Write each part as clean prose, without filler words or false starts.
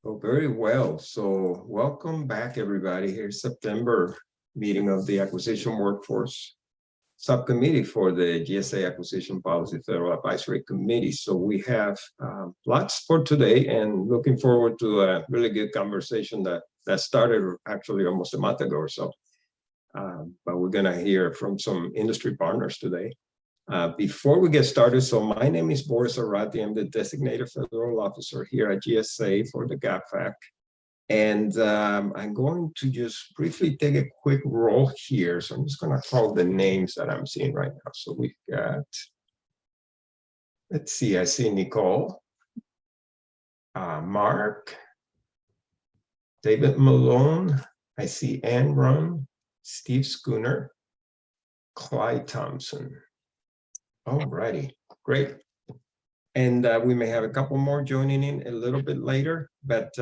Oh, very well. So welcome back, everybody. Here's September meeting of the Acquisition Workforce Subcommittee for the GSA Acquisition Policy Federal Advisory Committee. So we have lots for today and looking forward to a really good conversation that started actually almost a month ago or so. But we're going to hear from some industry partners today. Before we get started, so my name is Boris Arati. I'm the designated federal officer here at GSA for the FAC. And I'm going to just briefly take a quick roll here. So I'm just going to call the names that I'm seeing right now. So we've got, let's see, I see Nicole, Mark, David Malone. I see Ann Run, Steve Schooner, Clyde Thompson. All righty, great. And we may have a couple more joining in a little bit later, but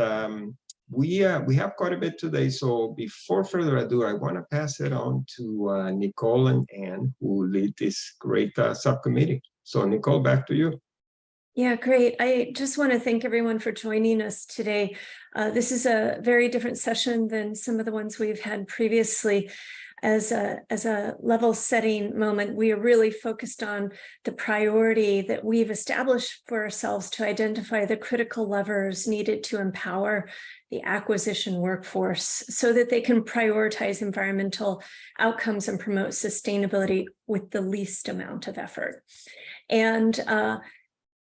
we have quite a bit today. So before further ado, I want to pass it on to Nicole and Ann, who lead this great subcommittee. So Nicole, back to you. Yeah, great. I just want to thank everyone for joining us today. This is a very different session than some of the ones we've had previously. As a level setting moment, we are really focused on the priority that we've established for ourselves to identify the critical levers needed to empower the acquisition workforce so that they can prioritize environmental outcomes and promote sustainability with the least amount of effort. And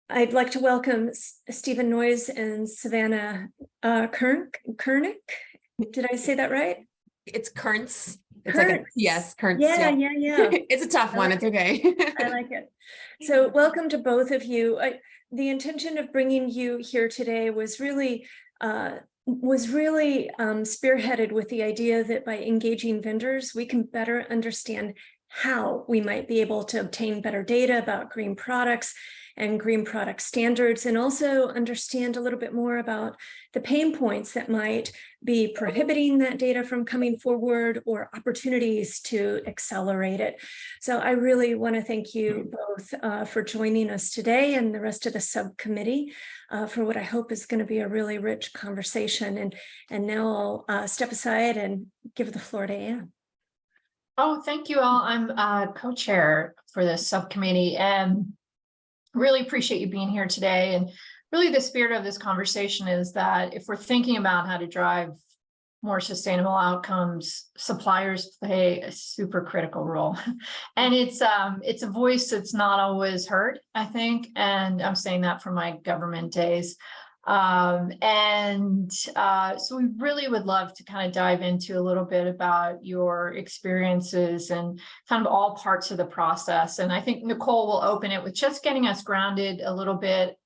I'd like to welcome Stephen Noyes and Savannah Kernick. Did I say that right? It's Kearns. It's Kearns. like yes, Kearns. Yeah. It's a tough one. It's okay. I like it. So welcome to both of you. The intention of bringing you here today was really spearheaded with the idea that by engaging vendors, we can better understand how we might be able to obtain better data about green products and green product standards, and also understand a little bit more about the pain points that might be prohibiting that data from coming forward or opportunities to accelerate it. So I really want to thank you both for joining us today and the rest of the subcommittee for what I hope is going to be a really rich conversation. And now I'll step aside and give the floor to Ann. Oh, thank you all. I'm co-chair for this subcommittee and really appreciate you being here today. And really the spirit of this conversation is that if we're thinking about how to drive more sustainable outcomes, suppliers play a super critical role. And it's a voice that's not always heard, I think. And I'm saying that from my government days. So we really would love to kind of dive into a little bit about your experiences and kind of all parts of the process. And I think Nicole will open it with just getting us grounded a little bit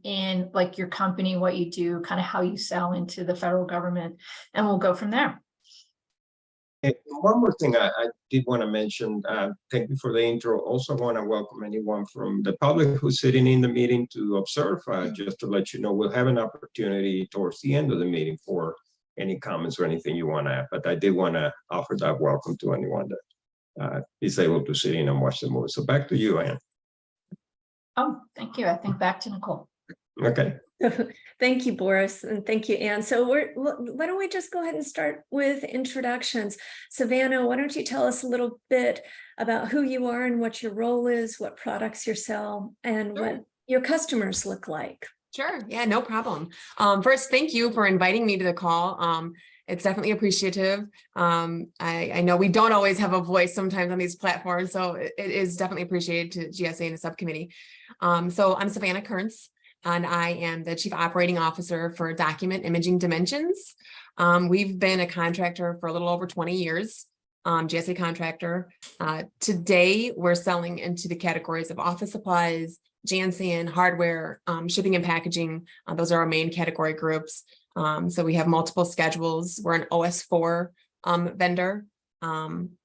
in like your company, what you do, kind of how you sell into the federal government, and we'll go from there. And one more thing I did want to mention, thank you for the intro. Also want to welcome anyone from the public who's sitting in the meeting to observe, just to let you know, we'll have an opportunity towards the end of the meeting for any comments or anything you want to add. But I did want to offer that welcome to anyone that is able to sit in and watch the movie. So back to you, Ann. Oh, thank you. I think back to Nicole. Okay. Thank you, Boris, and thank you, Ann. So why don't we just go ahead and start with introductions. Savannah, why don't you tell us a little bit about who you are and what your role is, what products you sell, and what your customers look like. Sure. Yeah, no problem. First, thank you for inviting me to the call. It's definitely appreciative. I know we don't always have a voice sometimes on these platforms, so it is definitely appreciated to GSA and the subcommittee. So I'm Savannah Kearns, and I am the Chief Operating Officer for Document Imaging Dimensions. We've been a contractor for a little over 20 years, GSA contractor. Today, we're selling into the categories of office supplies, Jansen, hardware, shipping and packaging. Those are our main category groups. So we have multiple schedules. We're an OS4 vendor.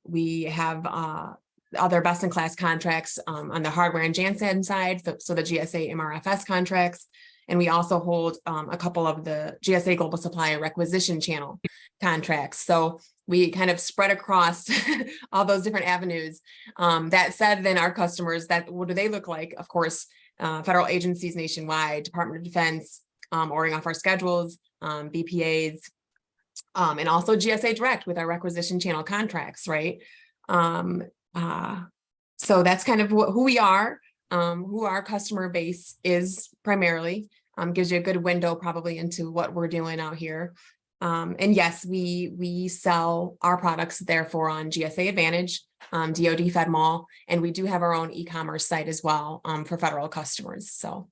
We have other best-in-class contracts on the hardware and Jansen side, so the GSA MRFS contracts. And we also hold a couple of the GSA Global Supplier Requisition Channel contracts. So we kind of spread across all those different avenues. That said, then our customers, what do they look like? Of course, federal agencies nationwide, Department of Defense, ordering off our schedules, BPAs, and also GSA Direct with our requisition channel contracts, right? So that's kind of who we are, who our customer base is primarily. Gives you a good window probably into what we're doing out here. And yes, we sell our products therefore on GSA Advantage, DoD FedMall, and we do have our own e-commerce site as well for federal customers. So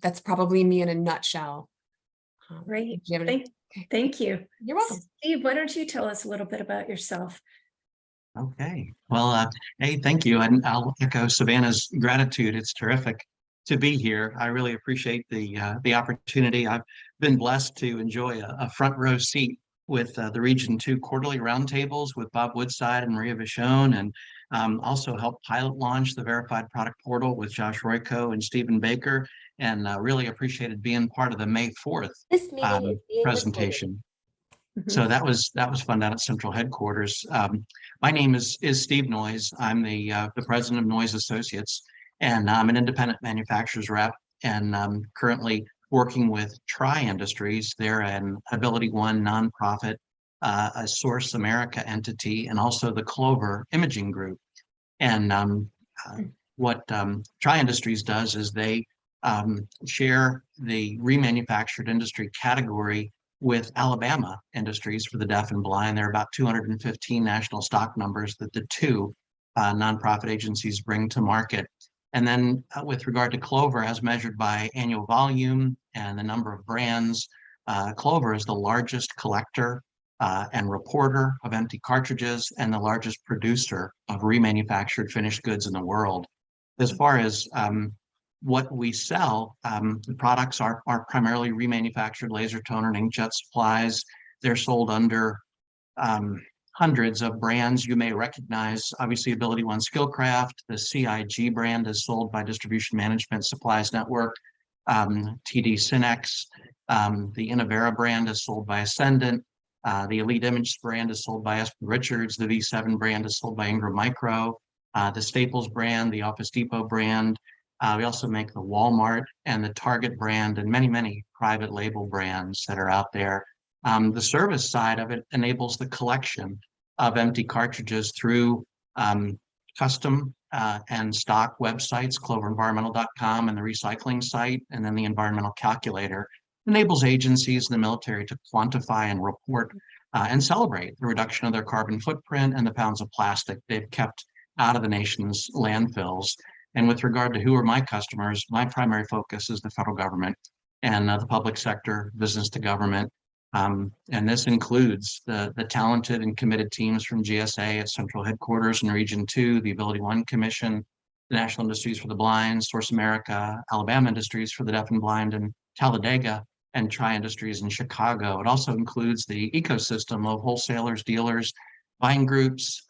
that's probably me in a nutshell. Great. Do you have any- Thank you. You're welcome. Steve, why don't you tell us a little bit about yourself? Okay, well, hey, thank you. And I'll echo Savannah's gratitude. It's terrific to be here. I really appreciate the opportunity. I've been blessed to enjoy a front row seat with the Region 2 quarterly roundtables with Bob Woodside and Maria Vachon, and also helped pilot launch the Verified Product Portal with Josh Royko and Stephen Baker, and really appreciated being part of the May 4th This meeting is being presentation. Mhm. So that was fun down at Central Headquarters. My name is Steve Noyes. I'm the president of Noyes Associates, and I'm an independent manufacturers rep, and I'm currently working with Tri Industries. They're an Ability One nonprofit, a Source America entity, and also the Clover Imaging Group. And what Tri Industries does is they share the remanufactured industry category with Alabama Industries for the deaf and blind. There are about 215 national stock numbers that the two nonprofit agencies bring to market. And then with regard to Clover, as measured by annual volume and the number of brands, Clover is the largest collector and reporter of empty cartridges and the largest producer of remanufactured finished goods in the world. As far as what we sell, the products are primarily remanufactured laser toner and inkjet supplies. They're sold under hundreds of brands you may recognize. Obviously, Ability One Skillcraft, the CIG brand is sold by Distribution Management Supplies Network, TD Synex, the Innovera brand is sold by Ascendant, the Elite Image brand is sold by Espen Richards, the V7 brand is sold by Ingram Micro, the Staples brand, the Office Depot brand. We also make the Walmart and the Target brand and many, many private label brands that are out there. The service side of it enables the collection of empty cartridges through custom and stock websites, cloverenvironmental.com and the recycling site, and then the environmental calculator enables agencies in the military to quantify and report and celebrate the reduction of their carbon footprint and the pounds of plastic they've kept out of the nation's landfills. And with regard to who are my customers, my primary focus is the federal government and the public sector, business to government. And this includes the talented and committed teams from GSA at Central Headquarters in Region 2, the Ability One Commission, the National Industries for the Blind, Source America, Alabama Industries for the Deaf and Blind, and Talladega, and Tri Industries in Chicago. It also includes the ecosystem of wholesalers, dealers, buying groups,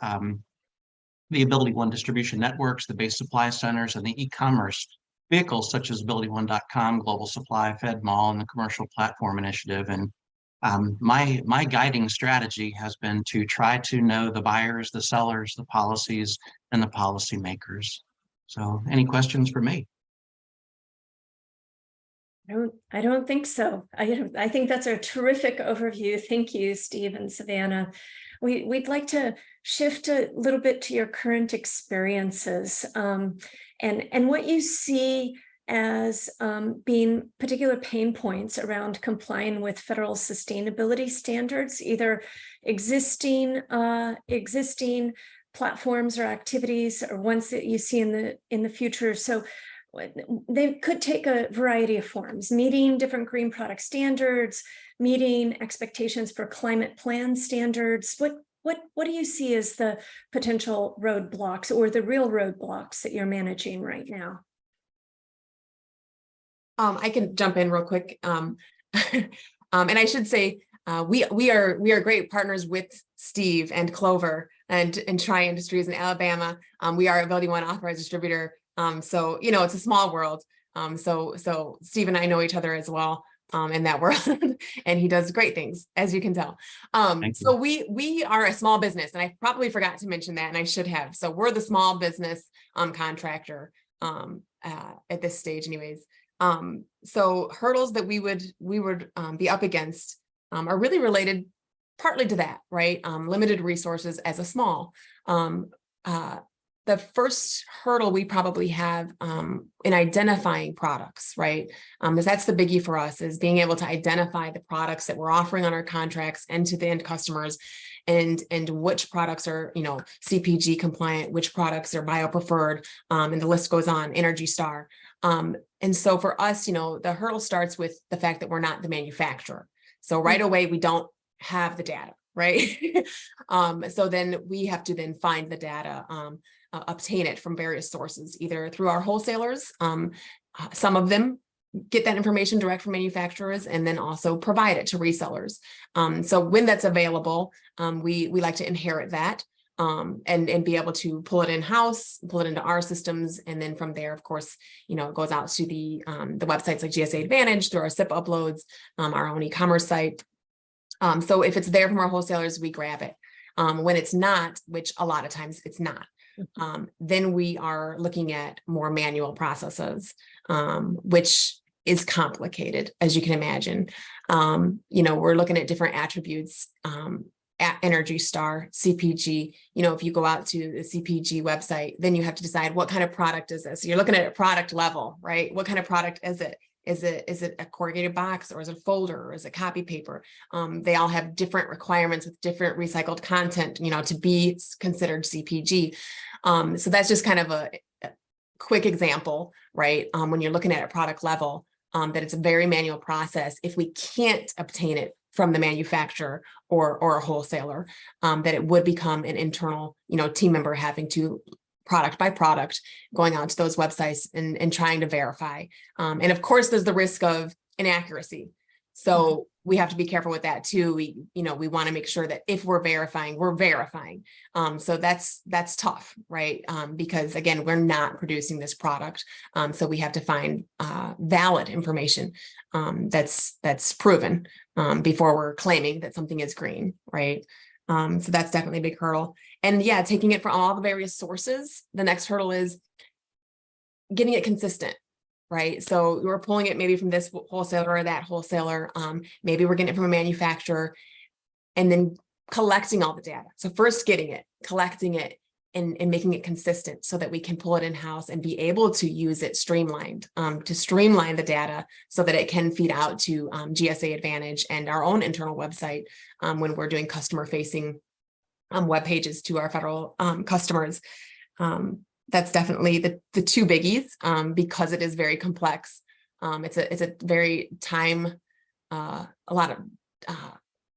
the Ability One distribution networks, the base supply centers, and the e-commerce vehicles such as AbilityOne.com, Global Supply, FedMall, and the Commercial Platform Initiative. And my guiding strategy has been to try to know the buyers, the sellers, the policies, and the policymakers. So any questions for me? I don't think so. I think that's a terrific overview. Thank you, Steve and Savannah. We'd like to shift a little bit to your current experiences and what you see as being particular pain points around complying with federal sustainability standards, either existing platforms or activities or ones that you see in the future. So they could take a variety of forms, meeting different green product standards, meeting expectations for climate plan standards. What do you see as the potential roadblocks or the real roadblocks that you're managing right now? I can jump in real quick. And I should say, we are great partners with Steve and Clover and Tri Industries in Alabama. We are Ability One authorized distributor. So, you know, it's a small world. So Steve and I know each other as well in that world, and he does great things, as you can tell. So we are a small business, and I probably forgot to mention that, and I should have. So we're the small business contractor at this stage anyways. So hurdles that we would be up against are really related partly to that, right? Limited resources as a small. The first hurdle we probably have in identifying products, right? Because that's the biggie for us, is being able to identify the products that we're offering on our contracts and to the end customers, and which products are, you know, CPG compliant, which products are bio preferred, and the list goes on, Energy Star. And so for us, you know, the hurdle starts with the fact that we're not the manufacturer. So right away, we don't have the data, right? So then we have to then find the data, obtain it from various sources, either through our wholesalers. Some of them get that information direct from manufacturers, and then also provide it to resellers. So when that's available, we like to inherit that, and be able to pull it in-house, pull it into our systems. And then from there, of course, you know, it goes out to the websites like GSA Advantage, through our SIP uploads, our own e-commerce site. So if it's there from our wholesalers, we grab it. When it's not, which a lot of times it's not, then we are looking at more manual processes, which is complicated, as you can imagine. You know, we're looking at different attributes, at Energy Star, CPG. You know, if you go out to the CPG website, then you have to decide what kind of product is this. So you're looking at a product level, right? What kind of product is it? Is it a corrugated box, or is it a folder, or is it copy paper? They all have different requirements with different recycled content, you know, to be considered CPG. So that's just kind of a quick example, right? When you're looking at a product level, that it's a very manual process. If we can't obtain it from the manufacturer or a wholesaler, that it would become an internal, you know, team member having to, product by product, going out to those websites and trying to verify. And of course, there's the risk of inaccuracy. So we have to be careful with that too. We want to make sure that if we're verifying, we're verifying. So that's tough, right? Because again, we're not producing this product. So we have to find valid information that's proven before we're claiming that something is green, right? So that's definitely a big hurdle. And yeah, taking it from all the various sources. The next hurdle is getting it consistent, right? So we're pulling it maybe from this wholesaler or that wholesaler. Maybe we're getting it from a manufacturer, and then collecting all the data. So first getting it, collecting it, and making it consistent so that we can pull it in-house and be able to use it streamlined, to streamline the data so that it can feed out to GSA Advantage and our own internal website when we're doing customer-facing web pages to our federal customers. That's definitely the two biggies, because it is very complex. It's a very time, a lot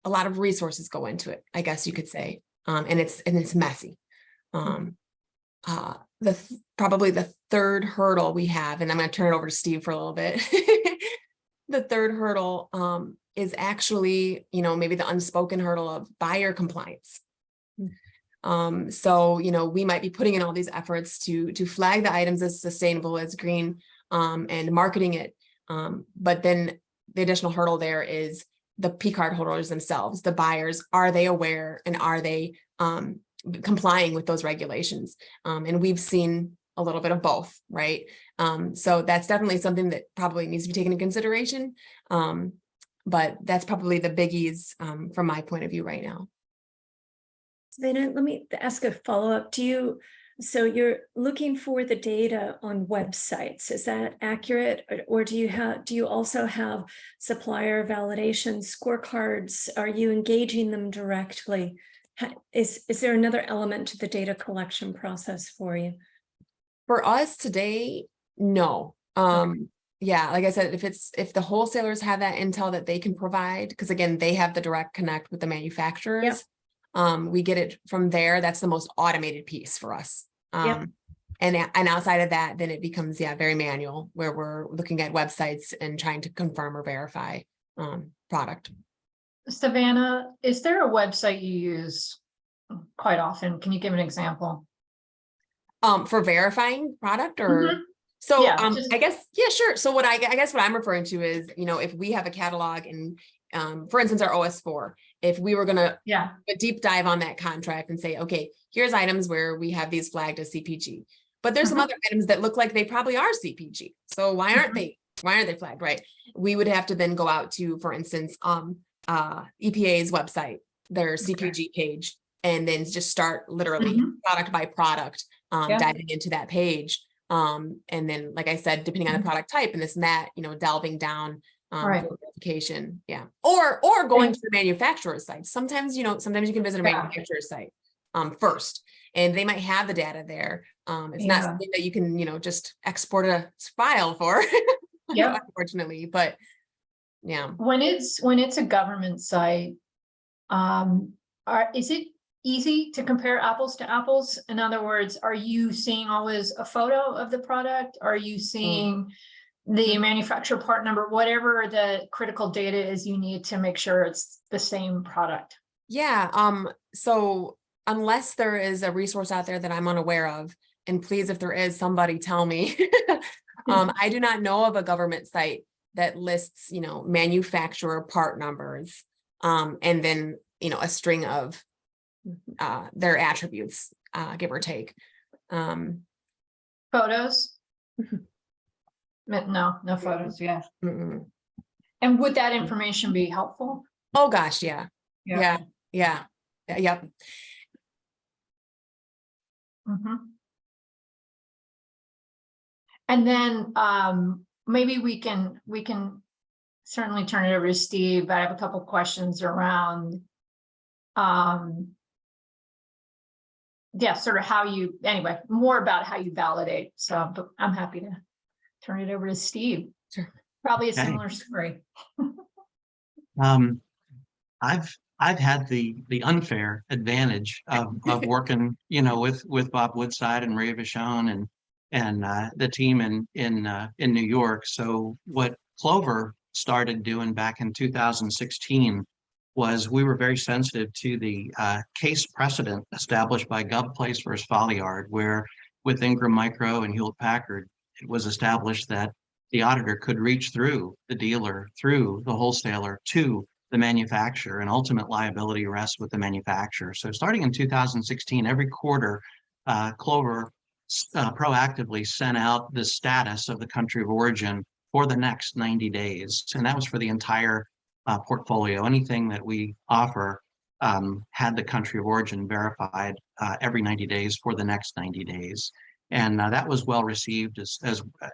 of resources go into it, I guess you could say, and it's messy. Probably the third hurdle we have, and I'm going to turn it over to Steve for a little bit. The third hurdle is actually, you know, maybe the unspoken hurdle of buyer compliance. So, you know, we might be putting in all these efforts to flag the items as sustainable, as green, and marketing it. But then the additional hurdle there is the P card holders themselves, the buyers. Are they aware, and are they complying with those regulations? And we've seen a little bit of both, right? So that's definitely something that probably needs to be taken into consideration. But that's probably the biggies from my point of view right now. Savannah, let me ask a follow-up. So you're looking for the data on websites, is that accurate? Or do you also have supplier validation scorecards? Are you engaging them directly? Is there another element to the data collection process for you? For us today, no. Yeah, like I said, if the wholesalers have that intel that they can provide, because again, they have the direct connect with the manufacturers. Yep. We get it from there. That's the most automated piece for us. Yep. And outside of that, then it becomes, very manual, where we're looking at websites and trying to confirm or verify product. Savannah, is there a website you use quite often? Can you give an example? For verifying product, or? Mm-hmm. So I guess, sure. So what I guess what I'm referring to is, you know, if we have a catalog and for instance, our OS4, if we were going to a deep dive on that contract and say, okay, here's items where we have these flagged as CPG, but there's some other items that look like they probably are CPG. So why aren't they why aren't they flagged, right? We would have to then go out to, for instance, EPA's website, their CPG page, and then just start literally product by product, diving into that page. And then, like I said, depending on the product type and this and that, delving down for verification. Yeah. Or going to the manufacturer's site. Sometimes, sometimes you can visit a manufacturer's site first, and they might have the data there. It's not something that you can, just export a file for, unfortunately, but yeah. When it's a government site, is it easy to compare apples to apples? In other words, are you seeing always a photo of the product? Are you seeing the manufacturer part number, whatever the critical data is you need to make sure it's the same product? Yeah. So unless there is a resource out there that I'm unaware of, and please, if there is, somebody tell me. I do not know of a government site that lists, manufacturer part numbers, and then, a string of their attributes, give or take. Photos? No photos. Yeah. Mm-mm. And would that information be helpful? Oh gosh, yeah. Yep. And then maybe we can certainly turn it over to Steve, but I have a couple questions around sort of more about how you validate. So but I'm happy to turn it over to Steve. Sure. Probably a similar story. I've had the unfair advantage of working, with Bob Woodside and Ray Vachon and the team in New York. So what Clover started doing back in 2016 was we were very sensitive to the case precedent established by GovPlace versus Folliard, where with Ingram Micro and Hewlett Packard, it was established that the auditor could reach through the dealer, through the wholesaler to the manufacturer, and ultimate liability rests with the manufacturer. So starting in 2016, every quarter, Clover proactively sent out the status of the country of origin for the next 90 days. And that was for the entire portfolio. Anything that we offer had the country of origin verified every 90 days for the next 90 days. And that was well received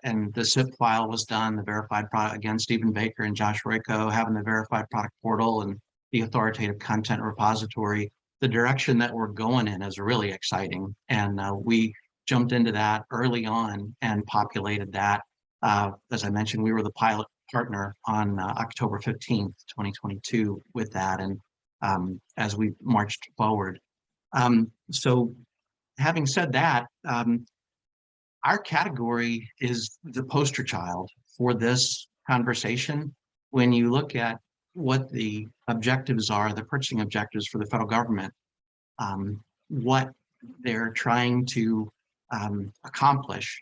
and the SIP file was done, the verified product, again, Stephen Baker and Josh Royko having the verified product portal and the authoritative content repository. The direction that we're going in is really exciting. And we jumped into that early on and populated that. As I mentioned, we were the pilot partner on October 15th, 2022 with that. And as we marched forward. So having said that, our category is the poster child for this conversation. When you look at what the objectives are, the purchasing objectives for the federal government, what they're trying to accomplish,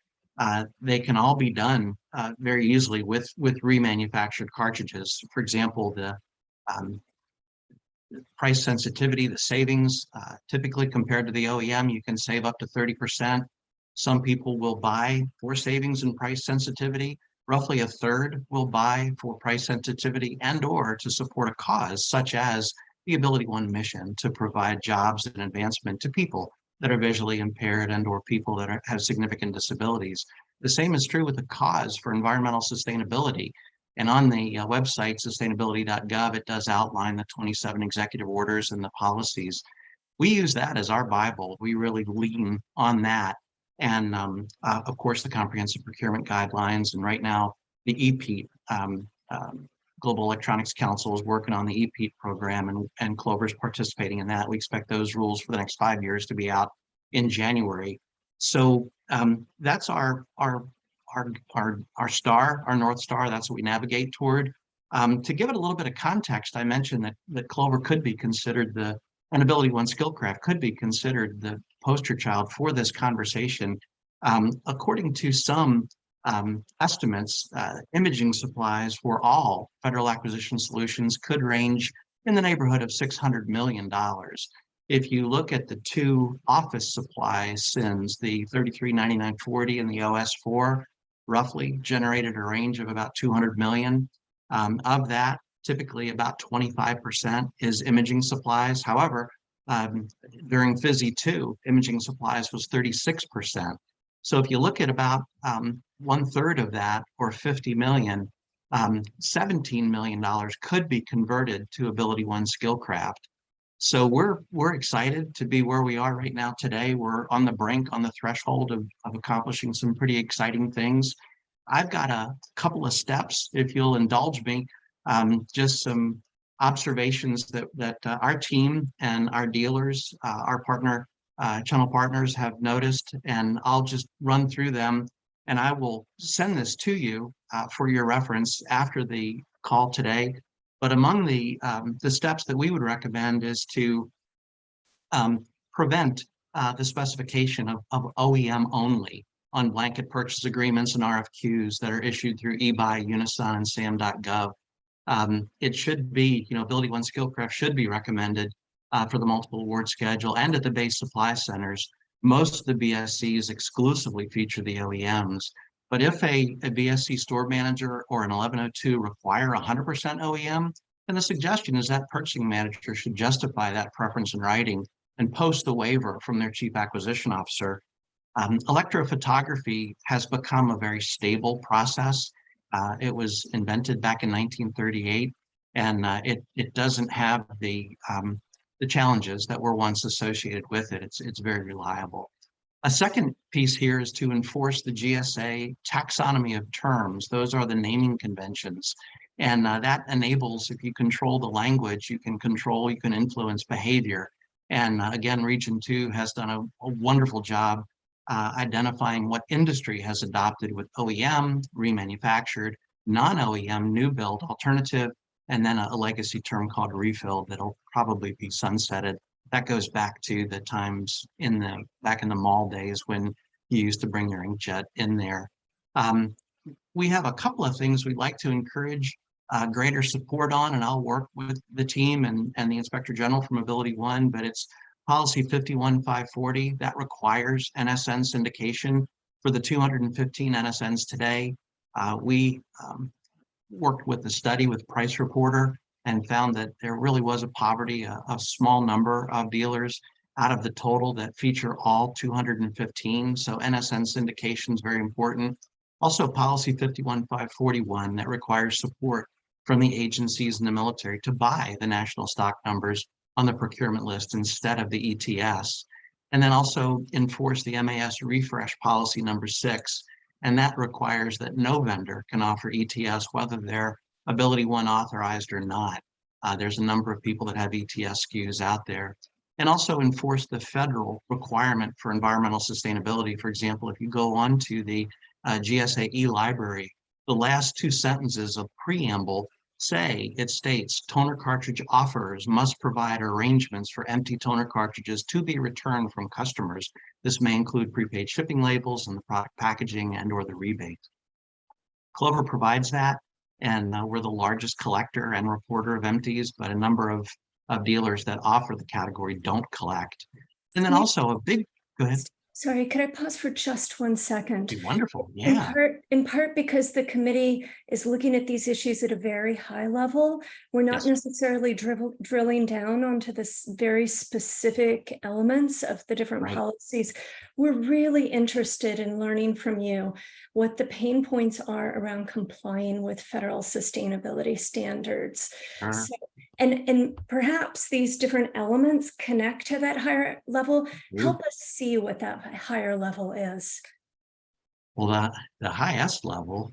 they can all be done very easily with remanufactured cartridges. For example, the price sensitivity, the savings, typically compared to the OEM, you can save up to 30%. Some people will buy for savings and price sensitivity. Roughly a third will buy for price sensitivity and or to support a cause, such as the Ability One mission to provide jobs and advancement to people that are visually impaired and or people that have significant disabilities. The same is true with the cause for environmental sustainability. And on the website, sustainability.gov, it does outline the 27 executive orders and the policies. We use that as our Bible. We really lean on that. And of course, the comprehensive procurement guidelines. And right now, the EPEAT, Global Electronics Council, is working on the EPEAT program, and Clover's participating in that. We expect those rules for the next 5 years to be out in January. So that's our star, our North Star. That's what we navigate toward. To give it a little bit of context, I mentioned that Clover could be considered and Ability One Skillcraft could be considered the poster child for this conversation. According to some estimates, imaging supplies for all federal acquisition solutions could range in the neighborhood of $600 million. If you look at the two office supply SINs, the 339940 and the OS4, roughly generated a range of about 200 million. Of that, typically about 25% is imaging supplies. However, during FISI 2, imaging supplies was 36%. So if you look at about 1/3 of that, or 50 million, $17 million could be converted to AbilityOne Skillcraft. So we're excited to be where we are right now today. We're on the brink, on the threshold of accomplishing some pretty exciting things. I've got a couple of steps, if you'll indulge me, just some observations that our team and our dealers, our partner, channel partners have noticed, and I'll just run through them, and I will send this to you for your reference after the call today. But among the steps that we would recommend is to prevent the specification of OEM only on blanket purchase agreements and RFQs that are issued through eBuy, Unison, and SAM.gov. It should be, AbilityOne Skillcraft should be recommended for the multiple award schedule and at the base supply centers. Most of the BSCs exclusively feature the OEMs. But if a BSC store manager or an 1102 require 100% OEM, then the suggestion is that purchasing manager should justify that preference in writing and post the waiver from their chief acquisition officer. Electrophotography has become a very stable process. It was invented back in 1938, and it doesn't have the challenges that were once associated with it. It's very reliable. A second piece here is to enforce the GSA taxonomy of terms. Those are the naming conventions. And that enables, if you control the language, you can influence behavior. And again, Region 2 has done a wonderful job identifying what industry has adopted with OEM, remanufactured, non-OEM, new build, alternative, and then a legacy term called refill that'll probably be sunsetted. That goes back to the times back in the mall days when you used to bring your inkjet in there. We have a couple of things we'd like to encourage greater support on, and I'll work with the team and the Inspector General from AbilityOne, but it's Policy 51540 that requires NSN syndication for the 215 NSNs today. We worked with the study with Price Reporter and found that there really was a small number of dealers out of the total that feature all 215. So NSN syndication is very important. Also, Policy 51541 that requires support from the agencies and the military to buy the national stock numbers on the procurement list instead of the ETS. And then also enforce the MAS refresh policy number 6. And that requires that no vendor can offer ETS, whether they're AbilityOne authorized or not. There's a number of people that have ETS SKUs out there. And also enforce the federal requirement for environmental sustainability. For example, if you go on to the GSA e-library, the last 2 sentences of preamble states toner cartridge offerers must provide arrangements for empty toner cartridges to be returned from customers. This may include prepaid shipping labels and the product packaging and or the rebate. Clover provides that, and we're the largest collector and reporter of empties, but a number of dealers that offer the category don't collect. And then also go ahead. Sorry, could I pause for just 1 second? Wonderful, yeah. In part because the committee is looking at these issues at a very high level. We're not necessarily drilling down onto this very specific elements of the different policies. We're really interested in learning from you what the pain points are around complying with federal sustainability standards. Sure. So, and perhaps these different elements connect to that higher level. Help us see what that higher level is. Well, the highest level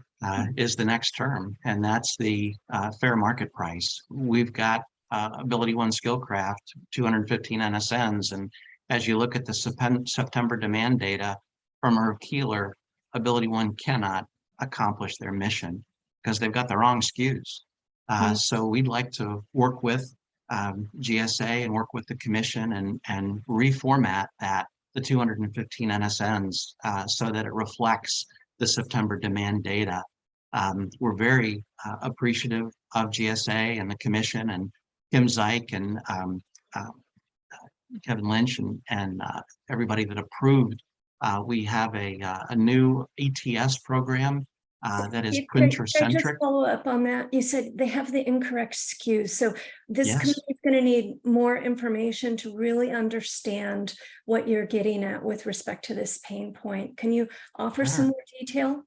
is the next term, and that's the fair market price. We've got AbilityOne Skillcraft, 215 NSNs, and as you look at the September demand data from Irv Keeler, AbilityOne cannot accomplish their mission because they've got the wrong SKUs. So we'd like to work with GSA and work with the commission and reformat the 215 NSNs so that it reflects the September demand data. We're very appreciative of GSA and the commission and Kim Zeik and Kevin Lynch and everybody that approved We have a new ETS program that is Steve, can I just printer-centric. follow up on that? You said they have the incorrect SKUs. So this Yes. committee is going to need more information to really understand what you're getting at with respect to this pain point. Can you offer some Sure. more detail?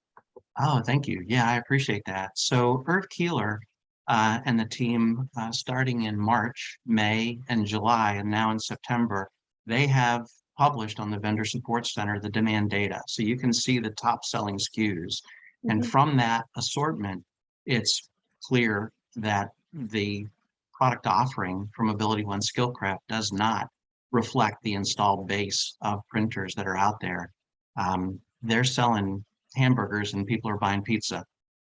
Oh, thank you. Yeah, I appreciate that. So Irv Keeler and the team, starting in March, May, and July, and now in September, they have published on the Vendor Support Center the demand data. So you can see the top selling SKUs. And Mhm. from that assortment, it's clear that the product offering from Ability One Skillcraft does not reflect the installed base of printers that are out there. They're selling hamburgers and people are buying pizza.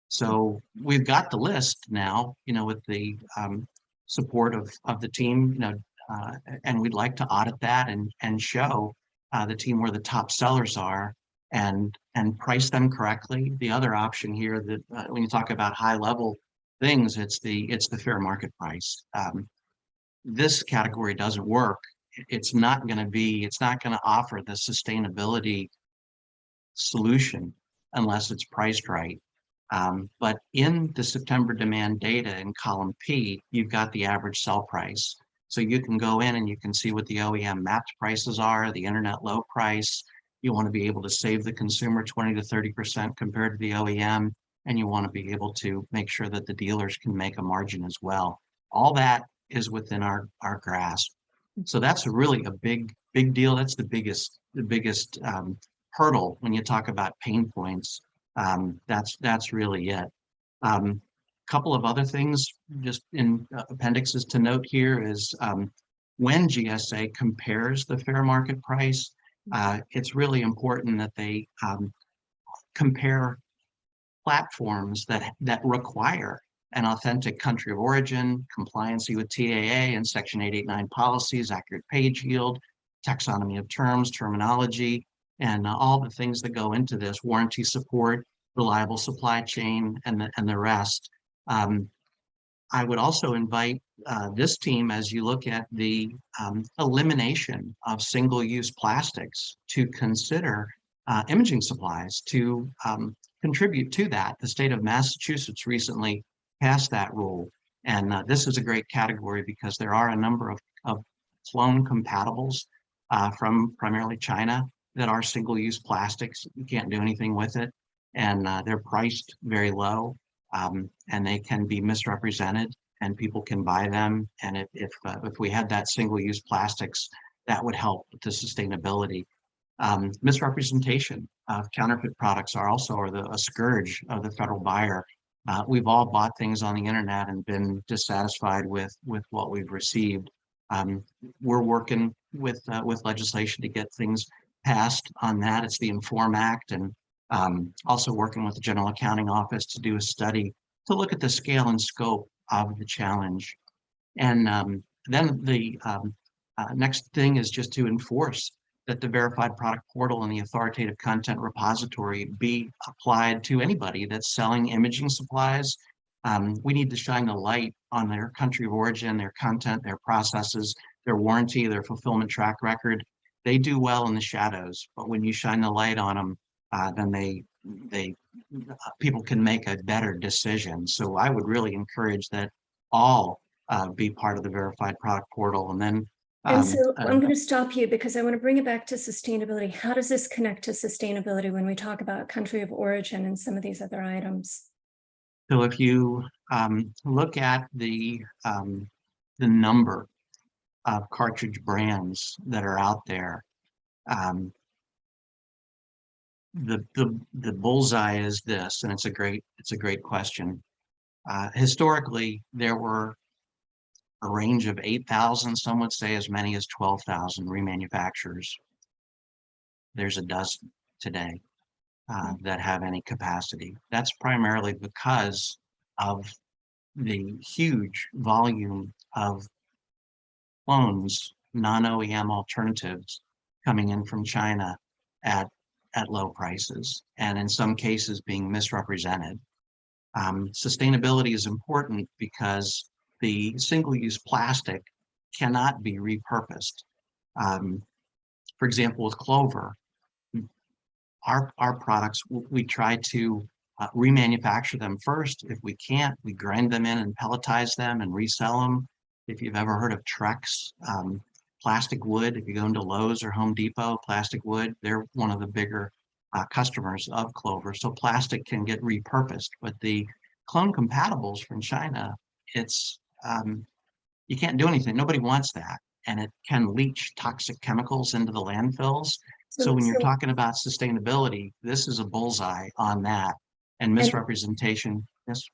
So we've got the list now, with the support of the team, and we'd like to audit that and show the team where the top sellers are and price them correctly. The other option here that when you talk about high level things, it's the fair market price. This category doesn't work. It's not going to offer the sustainability solution unless it's priced right. But in the September demand data in column P, you've got the average sell price. So you can go in and you can see what the OEM mapped prices are, the internet low price. You want to be able to save the consumer 20 to 30% compared to the OEM. And you want to be able to make sure that the dealers can make a margin as well. All that is within our grasp. So that's really a big deal. That's the biggest hurdle when you talk about pain points. That's really it. Couple of other things just in appendixes to note here is when GSA compares the fair market price, it's really important that they compare platforms that require an authentic country of origin, compliancy with TAA and Section 889 policies, accurate page yield, taxonomy of terms, terminology, and all the things that go into this, warranty support, reliable supply chain, and the rest. I would also invite this team, as you look at the elimination of single-use plastics, to consider imaging supplies to contribute to that. The state of Massachusetts recently passed that rule, and this is a great category because there are a number of clone compatibles from primarily China that are single-use plastics. You can't do anything with it, and they're priced very low, and they can be misrepresented, and people can buy them. And if we had that single-use plastics, that would help with the sustainability. Misrepresentation of counterfeit products are also a scourge of the federal buyer. We've all bought things on the internet and been dissatisfied with what we've received. We're working with legislation to get things passed on that. It's the Inform Act, and also working with the General Accounting Office to do a study to look at the scale and scope of the challenge. And then the next thing is just to enforce that the verified product portal and the authoritative content repository be applied to anybody that's selling imaging supplies. We need to shine the light on their country of origin, their content, their processes, their warranty, their fulfillment track record. They do well in the shadows, but when you shine the light on them, then people can make a better decision. So I would really encourage that all be part of the verified product portal. And then And so I'm going to stop you because I want to bring it back to sustainability. How does this connect to sustainability when we talk about country of origin and some of these other items? So if you look at the number of cartridge brands that are out there, the bullseye is this, and it's a great question. Historically, there were a range of 8,000, some would say as many as 12,000 remanufacturers. There's a dozen today that have any capacity. That's primarily because of the huge volume of clones, non-OEM alternatives coming in from China at low prices, and in some cases being misrepresented. Sustainability is important because the single-use plastic cannot be repurposed. For example, with clover, our products, we try to remanufacture them first. If we can't, we grind them in and pelletize them and resell them. If you've ever heard of Trex, plastic wood, if you go into Lowe's or Home Depot, plastic wood, they're one of the bigger customers of Clover. So plastic can get repurposed, but the clone compatibles from China, it's you can't do anything. Nobody wants that. And it can leach toxic chemicals into the landfills. So when you're talking about sustainability, this is a bullseye on that. And misrepresentation, yes.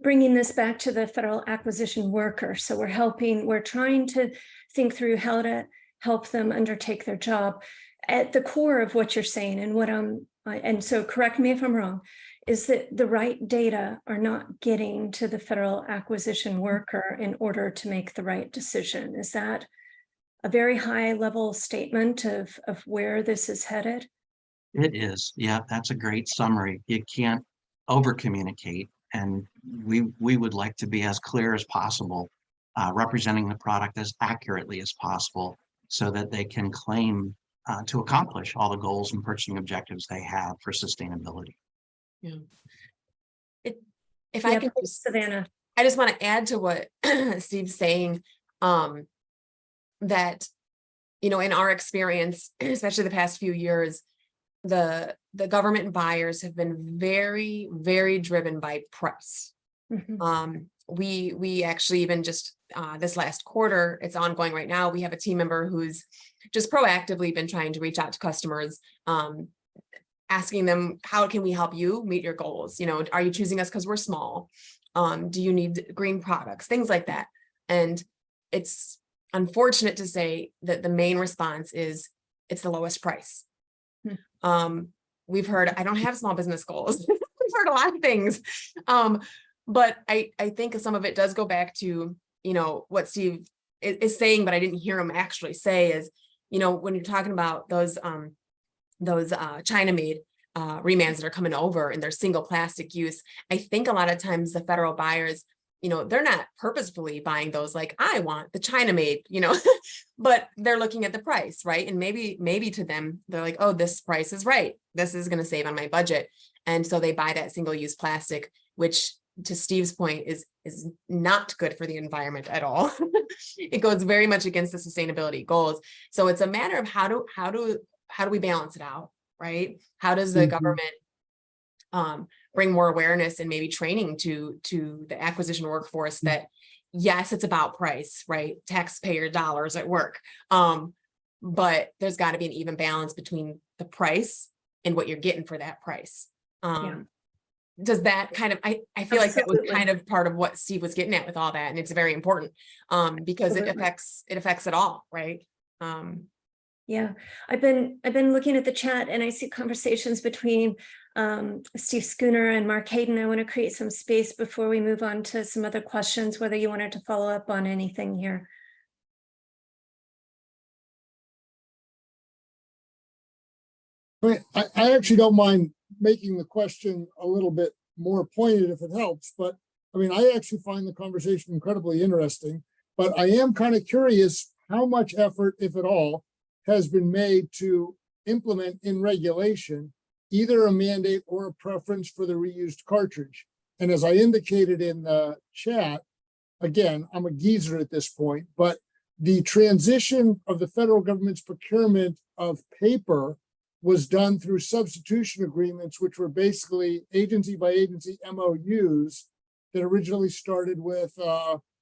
Bringing this back to the federal acquisition worker. So we're trying to think through how to help them undertake their job. At the core of what you're saying, and and so correct me if I'm wrong, is that the right data are not getting to the federal acquisition worker in order to make the right decision. Is that a very high level statement of where this is headed? It is. Yeah, that's a great summary. You can't over communicate. And we would like to be as clear as possible, representing the product as accurately as possible so that they can claim to accomplish all the goals and purchasing objectives they have for sustainability. Yeah. If I can just, Savannah. I just want to add to what Steve's saying, that, you know, in our experience, especially the past few years, the government buyers have been very, very driven by price. Mm-hmm. We actually even just this last quarter, it's ongoing right now. We have a team member who's just proactively been trying to reach out to customers, asking them, how can we help you meet your goals? You know, are you choosing us because we're small? Do you need green products? Things like that. And it's unfortunate to say that the main response is it's the lowest price. We've heard, I don't have small business goals. We've heard a lot of things. But I think some of it does go back to, you know, what Steve is saying, but I didn't hear him actually say is, you know, when you're talking about those China-made remans that are coming over and they're single plastic use, I think a lot of times the federal buyers, you know, they're not purposefully buying those like, I want the China-made, you know, but they're looking at the price, right? And maybe to them, they're like, oh, this price is right. This is going to save on my budget. And so they buy that single-use plastic, which to Steve's point is not good for the environment at all. It goes very much against the sustainability goals. So it's a matter of how do we balance it out, right? How does the government bring more awareness and maybe training to the acquisition workforce that, yes, it's about price, right? Taxpayer dollars at work. But there's got to be an even balance between the price and what you're getting for that price. Does that kind of, I feel like that was kind of part of what Steve was getting at with all that. And it's very important because it affects it all, right? Yeah, I've been looking at the chat and I see conversations between Steve Schooner and Mark Hayden. I want to create some space before we move on to some other questions, whether you wanted to follow up on anything here. I actually don't mind making the question a little bit more pointed if it helps, but I mean, I actually find the conversation incredibly interesting, but I am kind of curious how much effort, if at all, has been made to implement in regulation either a mandate or a preference for the reused cartridge. And as I indicated in the chat, again, I'm a geezer at this point, but the transition of the federal government's procurement of paper was done through substitution agreements, which were basically agency by agency MOUs that originally started with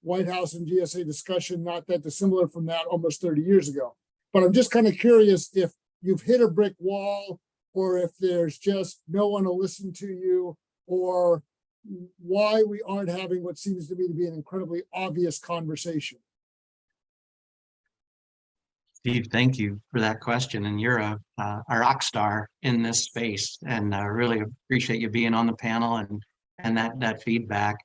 White House and GSA discussion, not that dissimilar from that almost 30 years ago. But I'm just kind of curious if you've hit a brick wall or if there's just no one to listen to you, or why we aren't having what seems to me to be an incredibly obvious conversation. Steve, thank you for that question. And you're a rock star in this space, and I really appreciate you being on the panel and that feedback.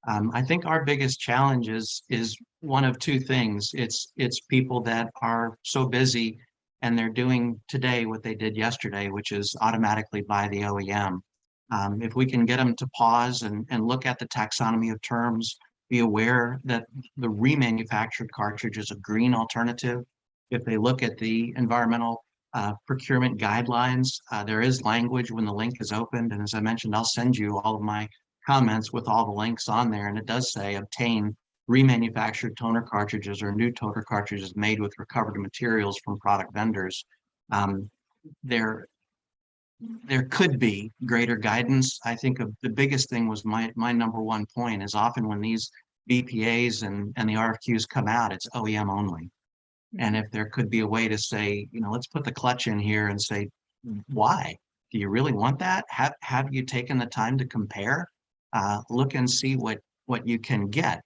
I think our biggest challenge is one of two things. It's people that are so busy and they're doing today what they did yesterday, which is automatically buy the OEM. If we can get them to pause and look at the taxonomy of terms, be aware that the remanufactured cartridge is a green alternative. If they look at the environmental procurement guidelines. There is language when the link is opened. And as I mentioned, I'll send you all of my comments with all the links on there. And it does say obtain remanufactured toner cartridges or new toner cartridges made with recovered materials from product vendors. There could be greater guidance. I think the biggest thing was my number one point is often when these BPAs and the RFQs come out, it's OEM only. And if there could be a way to say, let's put the clutch in here and say, why? Do you really want that? Have you taken the time to compare? Look and see what you can get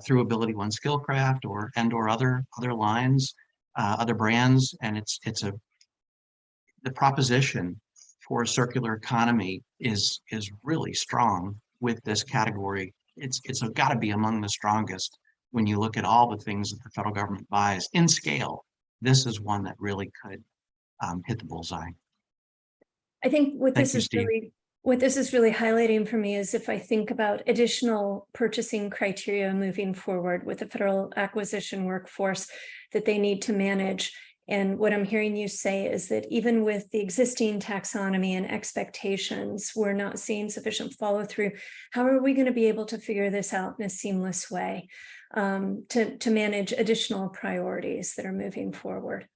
through Ability One Skillcraft or other lines, other brands. And the proposition for a circular economy is really strong with this category. It's got to be among the strongest. When you look at all the things that the federal government buys in scale, this is one that really could hit the bullseye. I think what Thank this you, is Steve. really highlighting for me is if I think about additional purchasing criteria moving forward with the federal acquisition workforce that they need to manage. And what I'm hearing you say is that even with the existing taxonomy and expectations, we're not seeing sufficient follow through. How are we going to be able to figure this out in a seamless way to manage additional priorities that are moving forward?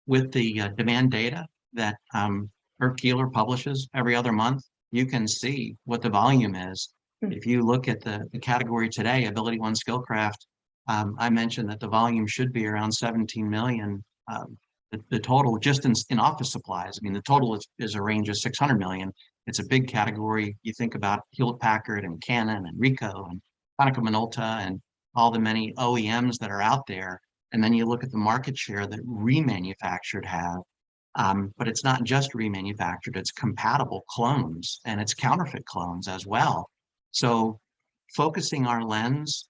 With the demand data that Herb Keeler publishes every other month, you can see what the volume is. If you look at the category today, Ability One Skillcraft, I mentioned that the volume should be around 17 million. The total just in office supplies, I mean, the total is a range of 600 million. It's a big category. You think about Hewlett Packard and Canon and Ricoh and Konica Minolta and all the many OEMs that are out there. And then you look at the market share that remanufactured have, but it's not just remanufactured, it's compatible clones and it's counterfeit clones as well. So focusing our lens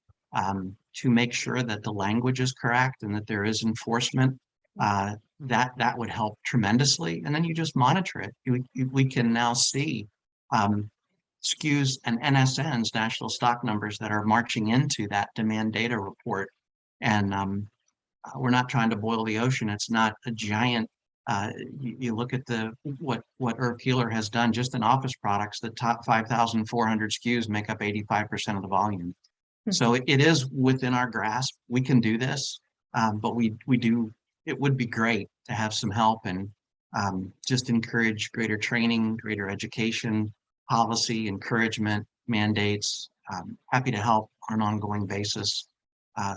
to make sure that the language is correct and that there is enforcement, that would help tremendously. And then you just monitor it. We can now see SKUs and NSNs, national stock numbers, that are marching into that demand data report. And we're not trying to boil the ocean. It's not a giant, you look at what Herb Keeler has done just in office products, the top 5,400 SKUs make up 85% of the volume. So it is within our grasp. We can do this, but it would be great to have some help and just encourage greater training, greater education, policy, encouragement, mandates. Happy to help on an ongoing basis.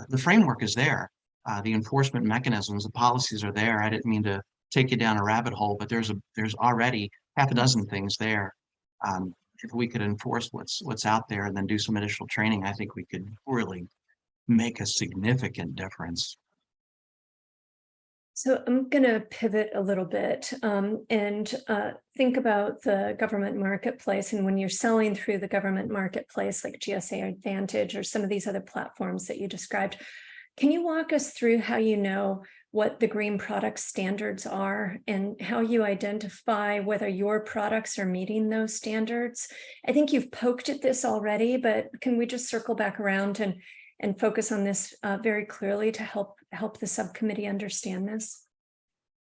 The framework is there. The enforcement mechanisms, the policies are there. I didn't mean to take you down a rabbit hole, but there's already half a dozen things there. If we could enforce what's out there and then do some additional training, I think we could really make a significant difference. So I'm going to pivot a little bit and think about the government marketplace. And when you're selling through the government marketplace, like GSA Advantage or some of these other platforms that you described, can you walk us through how you know what the green product standards are and how you identify whether your products are meeting those standards? I think you've poked at this already, but can we just circle back around and focus on this very clearly to help the subcommittee understand this?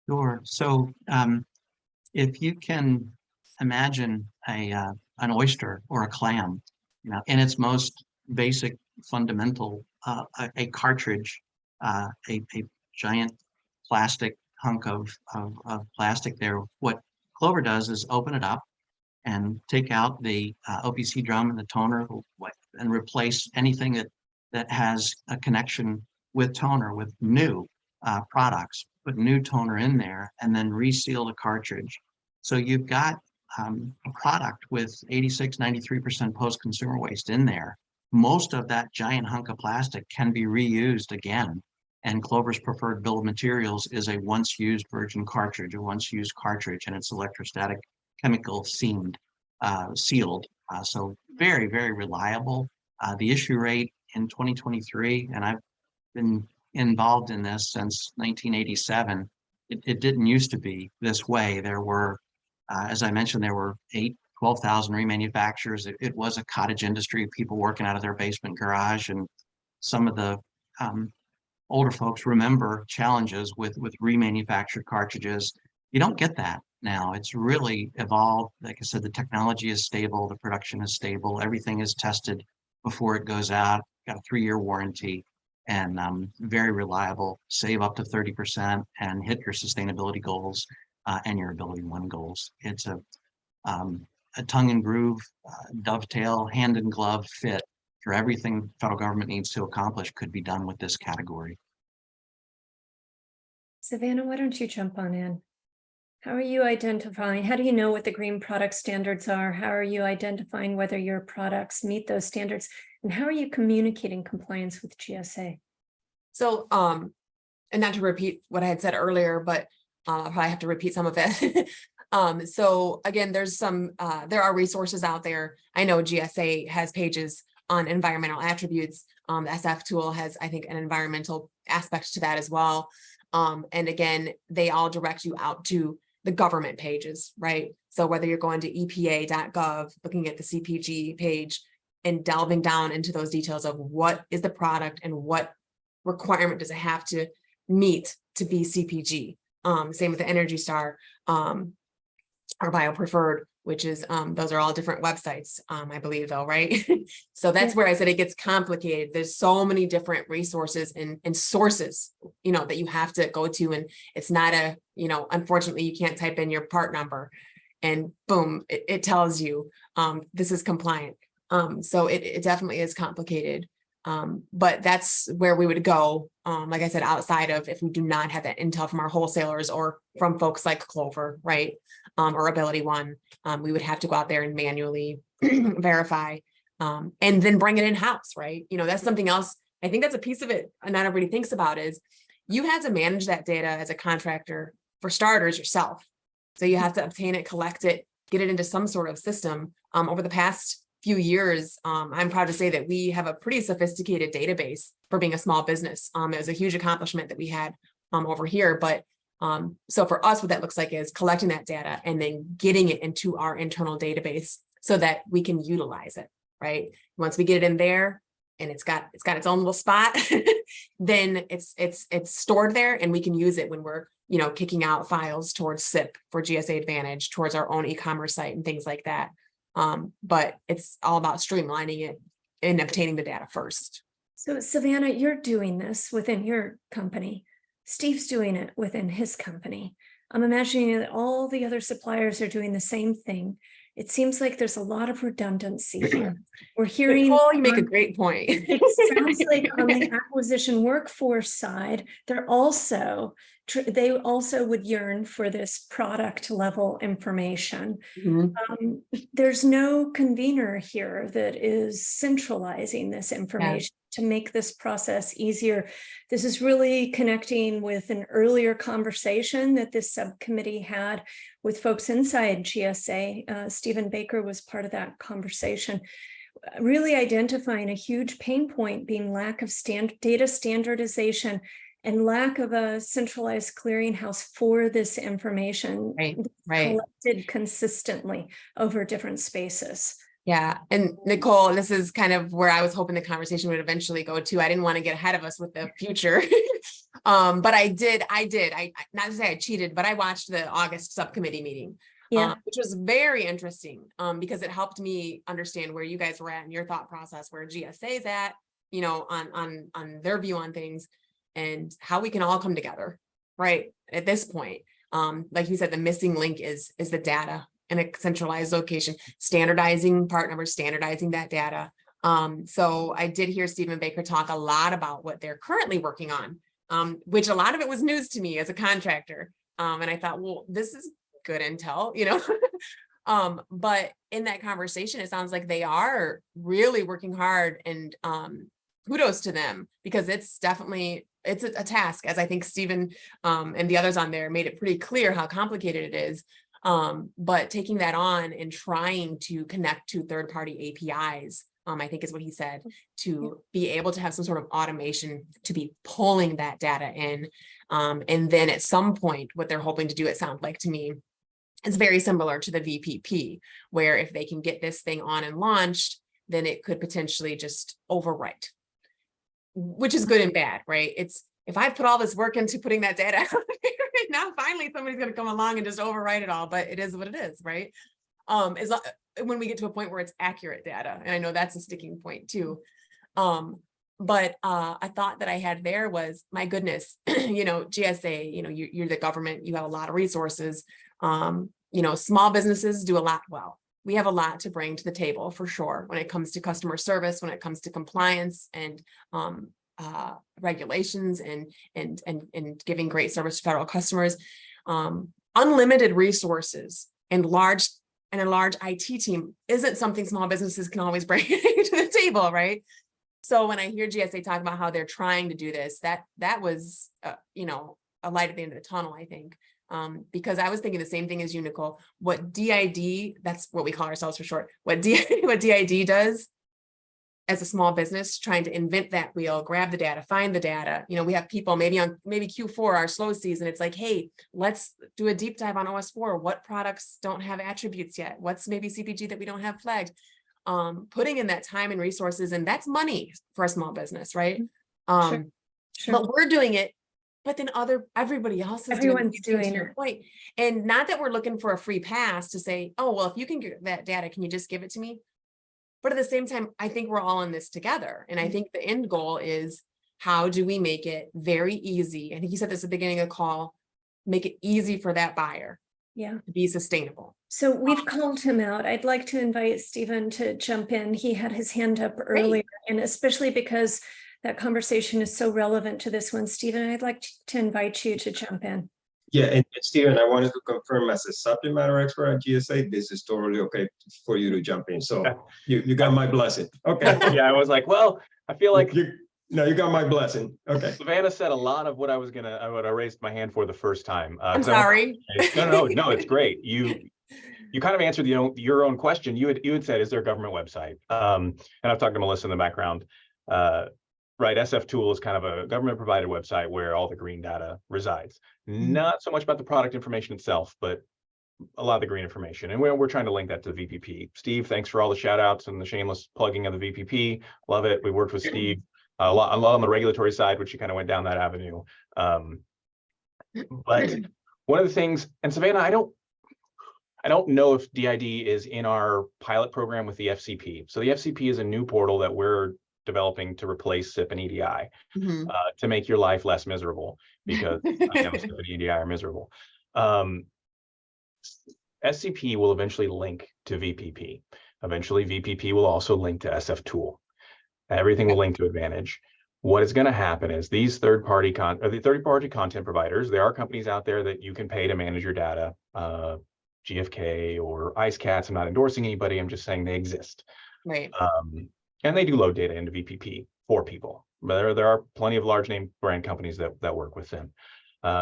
Sure. So if you can imagine an oyster or a clam, in its most basic fundamental, a cartridge, a giant plastic hunk of plastic there. What Clover does is open it up and take out the OPC drum and the toner and replace anything that has a connection with toner with new products, put new toner in there and then reseal the cartridge. So you've got a product with 86, 93% post-consumer waste in there. Most of that giant hunk of plastic can be reused again. And Clover's preferred bill of materials is a once used virgin cartridge, a once used cartridge, and it's electrostatic chemical sealed. So very, very reliable. The issue rate in 2023, and I've been involved in this since 1987, it didn't used to be this way. There were, as I mentioned, there were 12,000 remanufacturers. It was a cottage industry, people working out of their basement garage, and some of the older folks remember challenges with remanufactured cartridges. You don't get that now. It's really evolved. Like I said, the technology is stable, the production is stable, everything is tested before it goes out. Got a 3-year warranty, and very reliable. Save up to 30% and hit your sustainability goals and your AbilityOne goals. It's a tongue and groove, dovetail, hand and glove fit for everything the federal government needs to accomplish could be done with this category. Savannah, why don't you jump on in? How are you identifying? How do you know what the green product standards are? How are you identifying whether your products meet those standards? And how are you communicating compliance with GSA? So, and not to repeat what I had said earlier, but I'll probably have to repeat some of it. So again, there's there are resources out there. I know GSA has pages on environmental attributes. The SF tool has, I think, an environmental aspect to that as well. And again, they all direct you out to the government pages, right? So whether you're going to EPA.gov, looking at the CPG page and delving down into those details of what is the product and what requirement does it have to meet to be CPG. Same with the Energy Star, or BioPreferred, which is, those are all different websites, I believe though, right? So that's where I said it gets complicated. There's so many different resources and sources, that you have to go to. And it's not unfortunately, you can't type in your part number and boom, it tells you, this is compliant. So it definitely is complicated. But that's where we would go, like I said, outside of if we do not have that intel from our wholesalers or from folks like Clover, right? Or AbilityOne, we would have to go out there and manually verify, and then bring it in-house, right? That's something else. I think that's a piece of it not everybody thinks about is you have to manage that data as a contractor, for starters, yourself. So you have to obtain it, collect it, get it into some sort of system. Over the past few years, I'm proud to say that we have a pretty sophisticated database for being a small business. It was a huge accomplishment that we had over here. But so for us, what that looks like is collecting that data and then getting it into our internal database so that we can utilize it, right? Once we get it in there and it's got its own little spot, then it's stored there and we can use it when we're, kicking out files towards SIP for GSA Advantage, towards our own e-commerce site and things like that. But it's all about streamlining it and obtaining the data first. So Savannah, you're doing this within your company. Steve's doing it within his company. I'm imagining that all the other suppliers are doing the same thing. It seems like there's a lot of redundancy here. We're hearing— Nicole, you make a great point. It sounds like on the acquisition workforce side, they also would yearn for this product level information. Mhm. There's no convener here that is centralizing this information to make this process easier. This is really connecting with an earlier conversation that this subcommittee had with folks inside GSA. Stephen Baker was part of that conversation, really identifying a huge pain point being lack of data standardization and lack of a centralized clearinghouse for this information collected consistently over different spaces. Yeah. And Nicole, this is kind of where I was hoping the conversation would eventually go to. I didn't want to get ahead of us with the future. But I did, not to say I cheated, but I watched the August subcommittee meeting, which was very interesting, because it helped me understand where you guys were at in your thought process, where GSA is at, on their view on things and how we can all come together, right? At this point, like you said, the missing link is the data in a centralized location, standardizing part numbers, standardizing that data. So I did hear Stephen Baker talk a lot about what they're currently working on, which a lot of it was news to me as a contractor. And I thought, well, this is good intel, but in that conversation, it sounds like they are really working hard, and kudos to them, because it's a task, as I think Stephen and the others on there made it pretty clear how complicated it is. But taking that on and trying to connect to third-party APIs, I think is what he said, to be able to have some sort of automation to be pulling that data in. And then at some point, what they're hoping to do, it sounds like to me, is very similar to the VPP, where if they can get this thing on and launched, then it could potentially just overwrite, which is good and bad, right? if I put all this work into putting that data out there, now finally somebody's going to come along and just overwrite it all, but it is what it is, right? When we get to a point where it's accurate data, and I know that's a sticking point too. But a thought that I had there was, my goodness, GSA, you're the government, you have a lot of resources. Small businesses do a lot well. We have a lot to bring to the table for sure when it comes to customer service, when it comes to compliance and regulations and giving great service to federal customers. Unlimited resources and a large IT team isn't something small businesses can always bring to the table, right? So when I hear GSA talk about how they're trying to do this, that was a light at the end of the tunnel, I think. Because I was thinking the same thing as you, Nicole. What DID, that's what we call ourselves for short, what DID does as a small business, trying to invent that wheel, grab the data, find the data. We have people maybe Q4, our slow season, it's like, hey, let's do a deep dive on OS4. What products don't have attributes yet? What's maybe CPG that we don't have flagged? Putting in that time and resources, and that's money for a small business, right? Sure. But we're doing it, but then everybody else is Everyone's doing doing your it. point. And not that we're looking for a free pass to say, oh, well, if you can get that data, can you just give it to me? But at the same time, I think we're all in this together. And I think the end goal is, how do we make it very easy? I think you said this at the beginning of the call, make it easy for that buyer to be sustainable. So we've called him out. I'd like to invite Stephen to jump in. He had his hand up earlier, and especially because that conversation is so relevant to this one. Stephen, I'd like to invite you to jump in. Yeah, and Stephen, I wanted to confirm, as a subject matter expert at GSA, this is totally okay for you to jump in. So you got my blessing. Okay. Yeah, I was like, well, I feel like you got my blessing. Okay. Savannah said a lot of what I would have raised my hand for the first time. I'm sorry. No, it's great. You kind of answered your own question. You had said, is there a government website? And I've talked to Melissa in the background. Right, SF Tool is kind of a government provided website where all the green data resides. Not so much about the product information itself, but a lot of the green information. And we're trying to link that to the VPP. Steve, thanks for all the shout outs and the shameless plugging of the VPP. Love it. We worked with Steve a lot on the regulatory side, which he kind of went down that avenue. But one of the things, and Savannah, I don't know if DID is in our pilot program with the FCP. So the FCP is a new portal that we're developing to replace SIP and EDI to make your life less miserable, because SIP and EDI are miserable. SCP will eventually link to VPP. Eventually, VPP will also link to SF Tool. Everything will link to Advantage. What is going to happen is these third-party content providers, there are companies out there that you can pay to manage your data, GFK or IceCats. I'm not endorsing anybody. I'm just saying they exist. Right. And they do load data into VPP for people. But there are plenty of large name brand companies that work with them.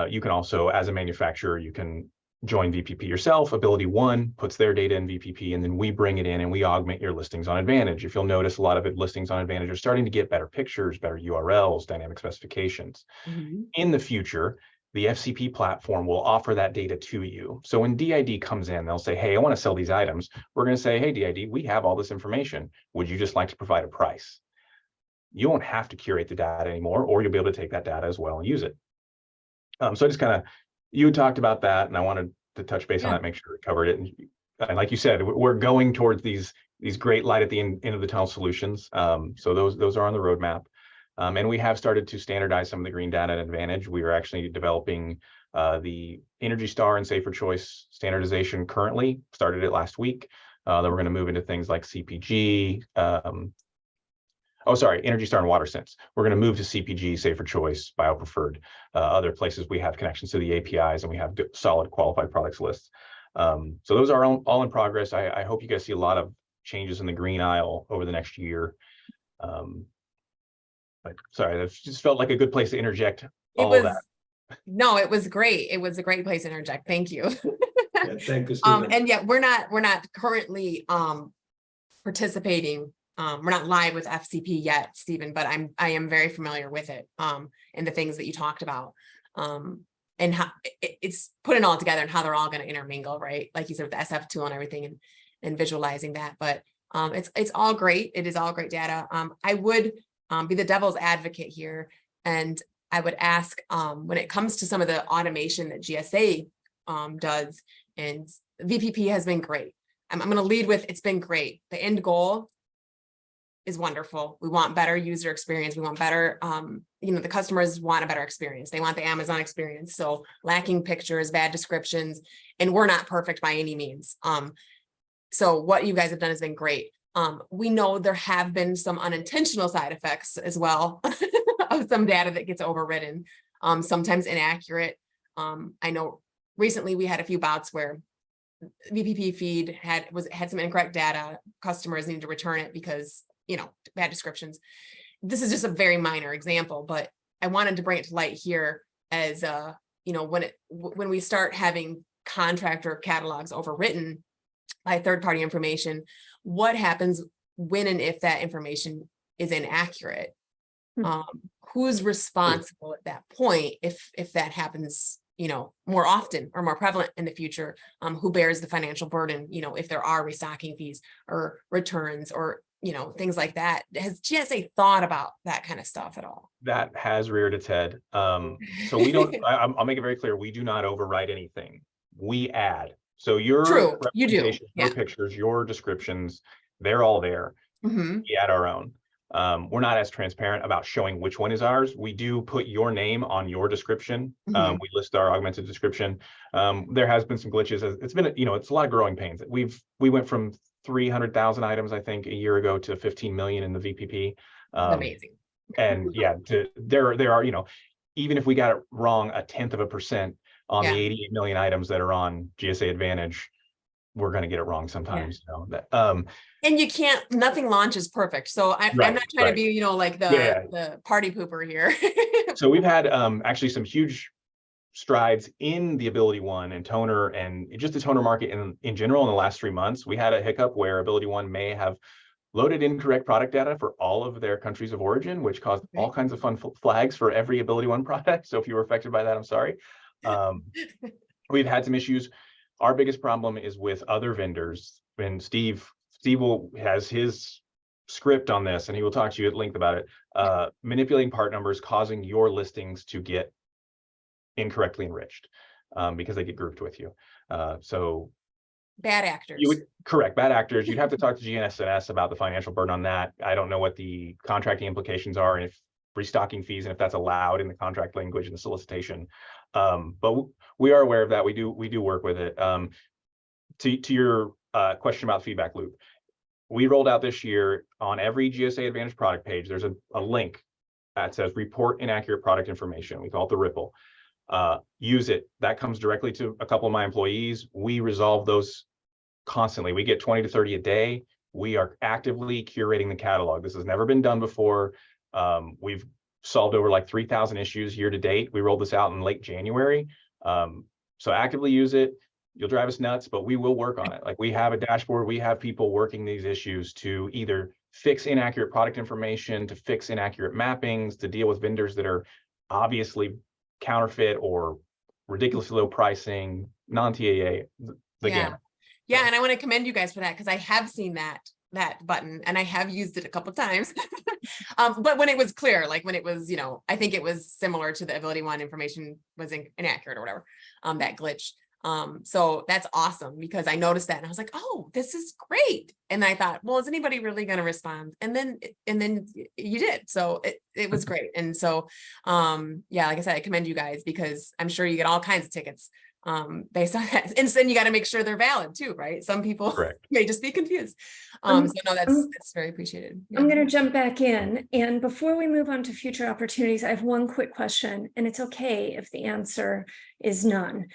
You can also, as a manufacturer, you can join VPP yourself. Ability One puts their data in VPP, and then we bring it in and we augment your listings on Advantage. If you'll notice, a lot of listings on Advantage are starting to get better pictures, better URLs, dynamic specifications. In the future, the FCP platform will offer that data to you. So when DID comes in, they'll say, hey, I want to sell these items. We're going to say, hey, DID, we have all this information. Would you just like to provide a price? You won't have to curate the data anymore, or you'll be able to take that data as well and use it. So I just kind of, you talked about that, and I wanted to touch base on that, make sure we covered it. And like you said, we're going towards these great light at the end of the tunnel solutions. So those are on the roadmap. And we have started to standardize some of the green data at Advantage. We are actually developing the Energy Star and Safer Choice standardization currently, started it last week. Then we're going to move into things like CPG. Energy Star and WaterSense. We're going to move to CPG, Safer Choice, BioPreferred. Other places we have connections to the APIs, and we have solid qualified products lists. So those are all in progress. I hope you guys see a lot of changes in the green aisle over the next year. But sorry, that just felt like a good place to interject all of that. No, it was great. It was a great place to interject. Thank you. Yeah, thank you, Stephen. And yet we're not currently participating. We're not live with FCP yet, Stephen, but I am very familiar with it and the things that you talked about. And how it's putting all together and how they're all going to intermingle, right? Like you said, with the SF tool and everything, and visualizing that. But it's all great. It is all great data. I would be the devil's advocate here and I would ask, when it comes to some of the automation that GSA does, and VPP has been great. I'm going to lead with, it's been great. The end goal is wonderful. We want better user experience. We want better, the customers want a better experience. They want the Amazon experience. So lacking pictures, bad descriptions, and we're not perfect by any means. So what you guys have done has been great. We know there have been some unintentional side effects as well of some data that gets overridden, sometimes inaccurate. I know recently we had a few bouts where VPP feed had some incorrect data. Customers need to return it because, bad descriptions. This is just a very minor example, but I wanted to bring it to light here as, when we start having contractor catalogs overwritten by third-party information, what happens when and if that information is inaccurate? Who's responsible at that point if that happens, more often or more prevalent in the future? Who bears the financial burden, if there are restocking fees or returns or things like that? Has GSA thought about that kind of stuff at all? That has reared its head. So we don't, I'll make it very clear, we do not overwrite anything. We add. So your True, you do. representation, your Yeah. pictures, your descriptions, they're all there. We add our own. We're not as transparent about showing which one is ours. We do put your name on your description. We list our augmented description. There has been some glitches. It's been, it's a lot of growing pains. We went from 300,000 items, I think, a year ago to 15 million in the VPP. Amazing. And yeah, there are, even if we got it wrong 1/10% on the 88 million items that are on GSA Advantage, we're going to get it wrong sometimes. And you can't, nothing launches perfect. So I'm not trying to be, like the party pooper here. So we've had actually some huge strides in the Ability One and toner and just the toner market in general in the last 3 months. We had a hiccup where Ability One may have loaded incorrect product data for all of their countries of origin, which caused all kinds of fun flags for every Ability One product. So if you were affected by that, I'm sorry. We've had some issues. Our biggest problem is with other vendors, and Steve has his script on this, and he will talk to you at length about it. Manipulating part numbers, causing your listings to get incorrectly enriched because they get grouped with you. So bad actors. Correct, bad actors. You'd have to talk to GNSS about the financial burden on that. I don't know what the contracting implications are and if restocking fees and if that's allowed in the contract language and the solicitation. But we are aware of that. We do work with it. To your question about feedback loop, we rolled out this year on every GSA Advantage product page. There's a link that says report inaccurate product information. We call it the ripple. Use it. That comes directly to a couple of my employees. We resolve those constantly. We get 20 to 30 a day. We are actively curating the catalog. This has never been done before. We've solved over like 3,000 issues year to date. We rolled this out in late January. So actively use it. You'll drive us nuts, but we will work on it. Like, we have a dashboard. We have people working these issues to either fix inaccurate product information, to fix inaccurate mappings, to deal with vendors that are obviously counterfeit or ridiculously low pricing, non-TAA, the gamut. Yeah, and I want to commend you guys for that, because I have seen that button and I have used it a couple of times. But when it was clear, like when it was, I think it was similar to the Ability One information was inaccurate or whatever, that glitch. So that's awesome, because I noticed that and I was like, oh, this is great. And I thought, well, is anybody really going to respond? And then you did. So it was great. And so, yeah, like I said, I commend you guys, because I'm sure you get all kinds of tickets based on that. And then you got to make sure they're valid too, right? Some people may just be confused. So no, that's very appreciated. Yeah. I'm going to jump back in. And before we move on to future opportunities, I have one quick question, and it's okay if the answer is none.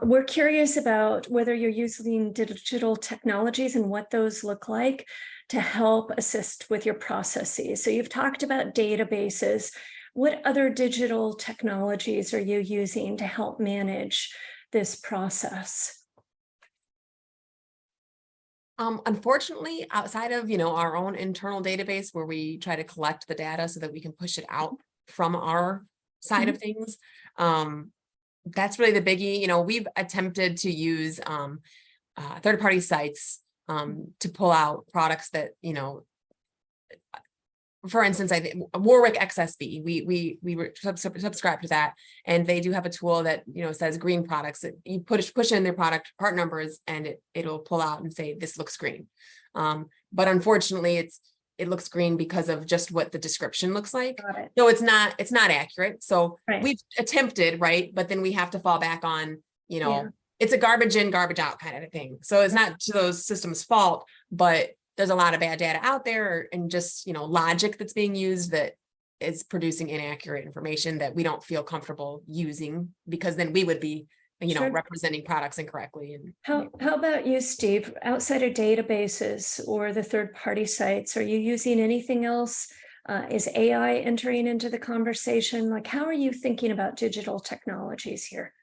We're curious about whether you're using digital technologies and what those look like to help assist with your processes. So you've talked about databases. What other digital technologies are you using to help manage this process? Unfortunately, outside of, our own internal database where we try to collect the data so that we can push it out from our side of things, that's really the biggie. We've attempted to use third-party sites to pull out products that, for instance, I think Warwick XSB, we subscribe to that, and they do have a tool that, you know, says green products. You push in their part numbers, and it'll pull out and say this looks green. But unfortunately, it looks green because of just what the description looks like. Got it. So it's not accurate. So Right. we've attempted, right? But then we have to fall back on, you know, Yeah. it's a garbage in, garbage out kind of a thing. So it's not to those systems' fault, but there's a lot of bad data out there, and just, you know, logic that's being used that is producing inaccurate information that we don't feel comfortable using, because then we would be, you know, Sure. representing products incorrectly. And How about you, Steve? Outside of databases or the third-party sites, are you using anything else? Is AI entering into the conversation? Like, how are you thinking about digital technologies here?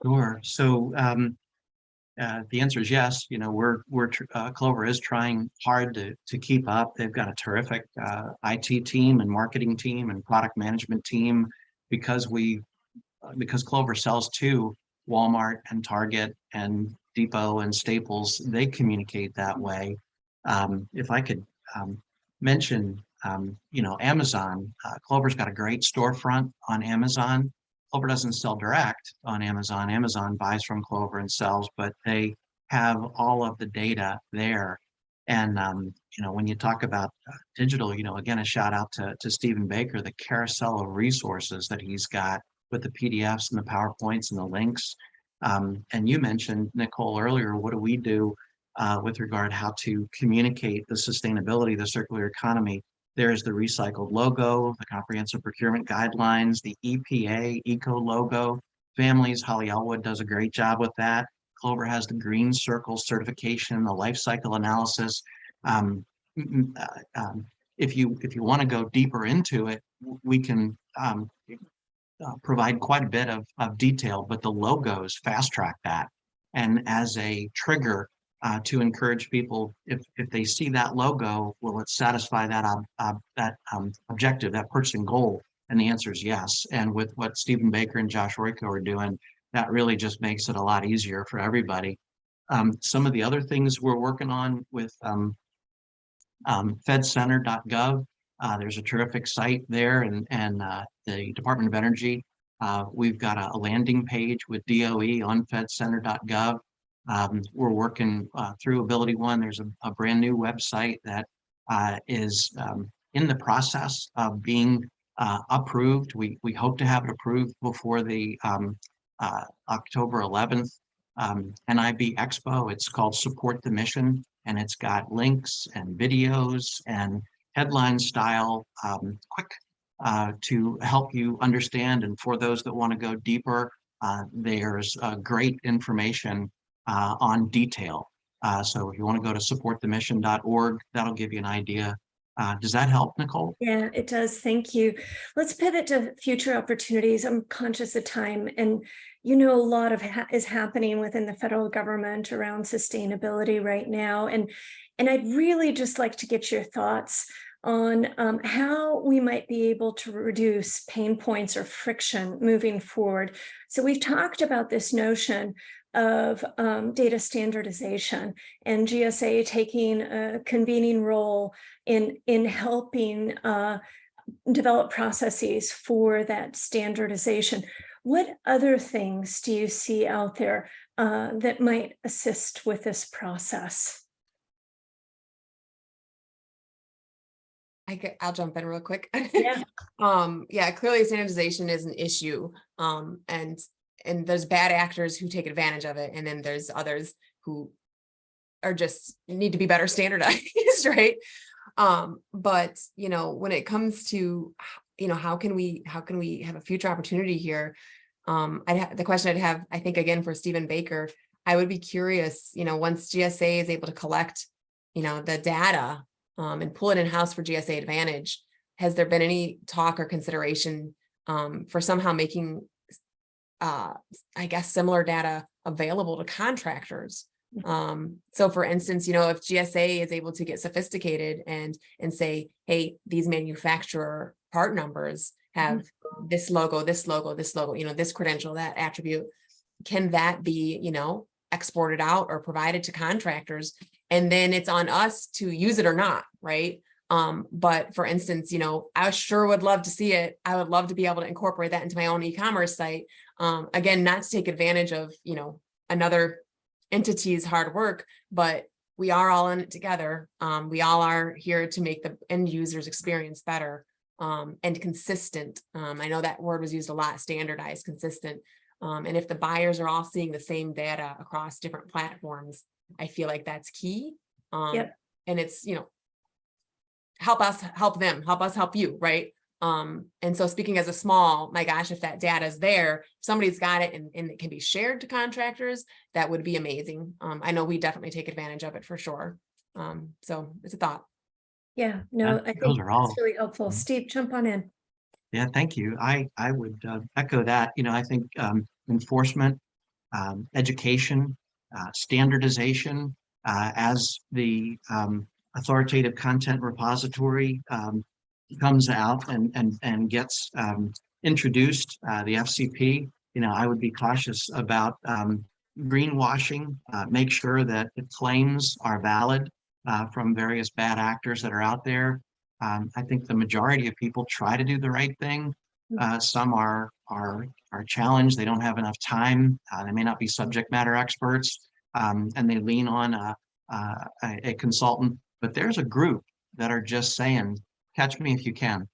Sure. So the answer is yes. You know, Clover is trying hard to keep up. They've got a terrific IT team and marketing team and product management team, because Clover sells to Walmart and Target and Depot and Staples. They communicate that way. If I could mention, you know, Amazon. Clover's got a great storefront on Amazon. Clover doesn't sell direct on Amazon. Amazon buys from Clover and sells, but they have all of the data there. And, you know, when you talk about digital, you know, again, a shout out to Stephen Baker, the carousel of resources that he's got with the PDFs and the PowerPoints and the links. And you mentioned, Nicole, earlier, what do we do with regard how to communicate the sustainability, the circular economy? There's the recycled logo, the comprehensive procurement guidelines, the EPA eco logo. Families, Holly Elwood does a great job with that. Clover has the green circle certification, the life cycle analysis. If you want to go deeper into it, we can provide quite a bit of detail, but the logos fast track that. And as a trigger to encourage people, if they see that logo, will it satisfy that objective, that purchasing goal? And the answer is yes. And with what Stephen Baker and Josh Royko are doing, that really just makes it a lot easier for everybody. Some of the other things we're working on with fedcenter.gov, there's a terrific site there, and the Department of Energy. We've got a landing page with DOE on fedcenter.gov. We're working through AbilityOne. There's a brand new website that is in the process of being approved. We hope to have it approved before the October 11th NIB Expo. It's called Support the Mission, and it's got links and videos and headline style quick to help you understand. And for those that want to go deeper, there's great information on detail. So if you want to go to supportthemission.org, that'll give you an idea. Does that help, Nicole? Yeah, it does. Thank you. Let's pivot to future opportunities. I'm conscious of time, and you know, a lot of is happening within the federal government around sustainability right now. And I'd really just like to get your thoughts on how we might be able to reduce pain points or friction moving forward. So we've talked about this notion of data standardization and GSA taking a convening role in helping develop processes for that standardization. What other things do you see out there that might assist with this process? I'll jump in real quick. Yeah. Yeah, clearly standardization is an issue. And there's bad actors who take advantage of it. And then there's others who are just need to be better standardized, right? But you know, when it comes to, you know, how can we have a future opportunity here? The question I'd have, I think, again, for Stephen Baker, I would be curious, you know, once GSA is able to collect, you know, the data and pull it in-house for GSA Advantage, has there been any talk or consideration for somehow making, I guess, similar data available to contractors? So for instance, you know, if GSA is able to get sophisticated and say, hey, these manufacturer part numbers have this logo, you know, this credential, that attribute, can that be, you know, exported out or provided to contractors? And then it's on us to use it or not, right? But for instance, I sure would love to see it. I would love to be able to incorporate that into my own e-commerce site. Again, not to take advantage of, another entity's hard work, but we are all in it together. We all are here to make the end user's experience better and consistent. I know that word was used a lot, standardized, consistent. And if the buyers are all seeing the same data across different platforms, I feel like that's key. Yep. And it's, help us, help them, help us, help you, right? And so speaking as a small, my gosh, if that data is there, if somebody's got it and it can be shared to contractors, that would be amazing. I know we definitely take advantage of it for sure. So it's a thought. Yeah, no, I Those think are all. that's really helpful. Mhm. Steve, jump on in. Yeah, thank you. I would echo that. I think enforcement, education, standardization, as the authoritative content repository comes out and gets introduced, the FCP, I would be cautious about greenwashing, make sure that the claims are valid from various bad actors that are out there. I think the majority of people try to do the right thing. Some are challenged. They don't have enough time. They may not be subject matter experts, and they lean on a consultant. But there's a group that are just saying, "Catch me if you can."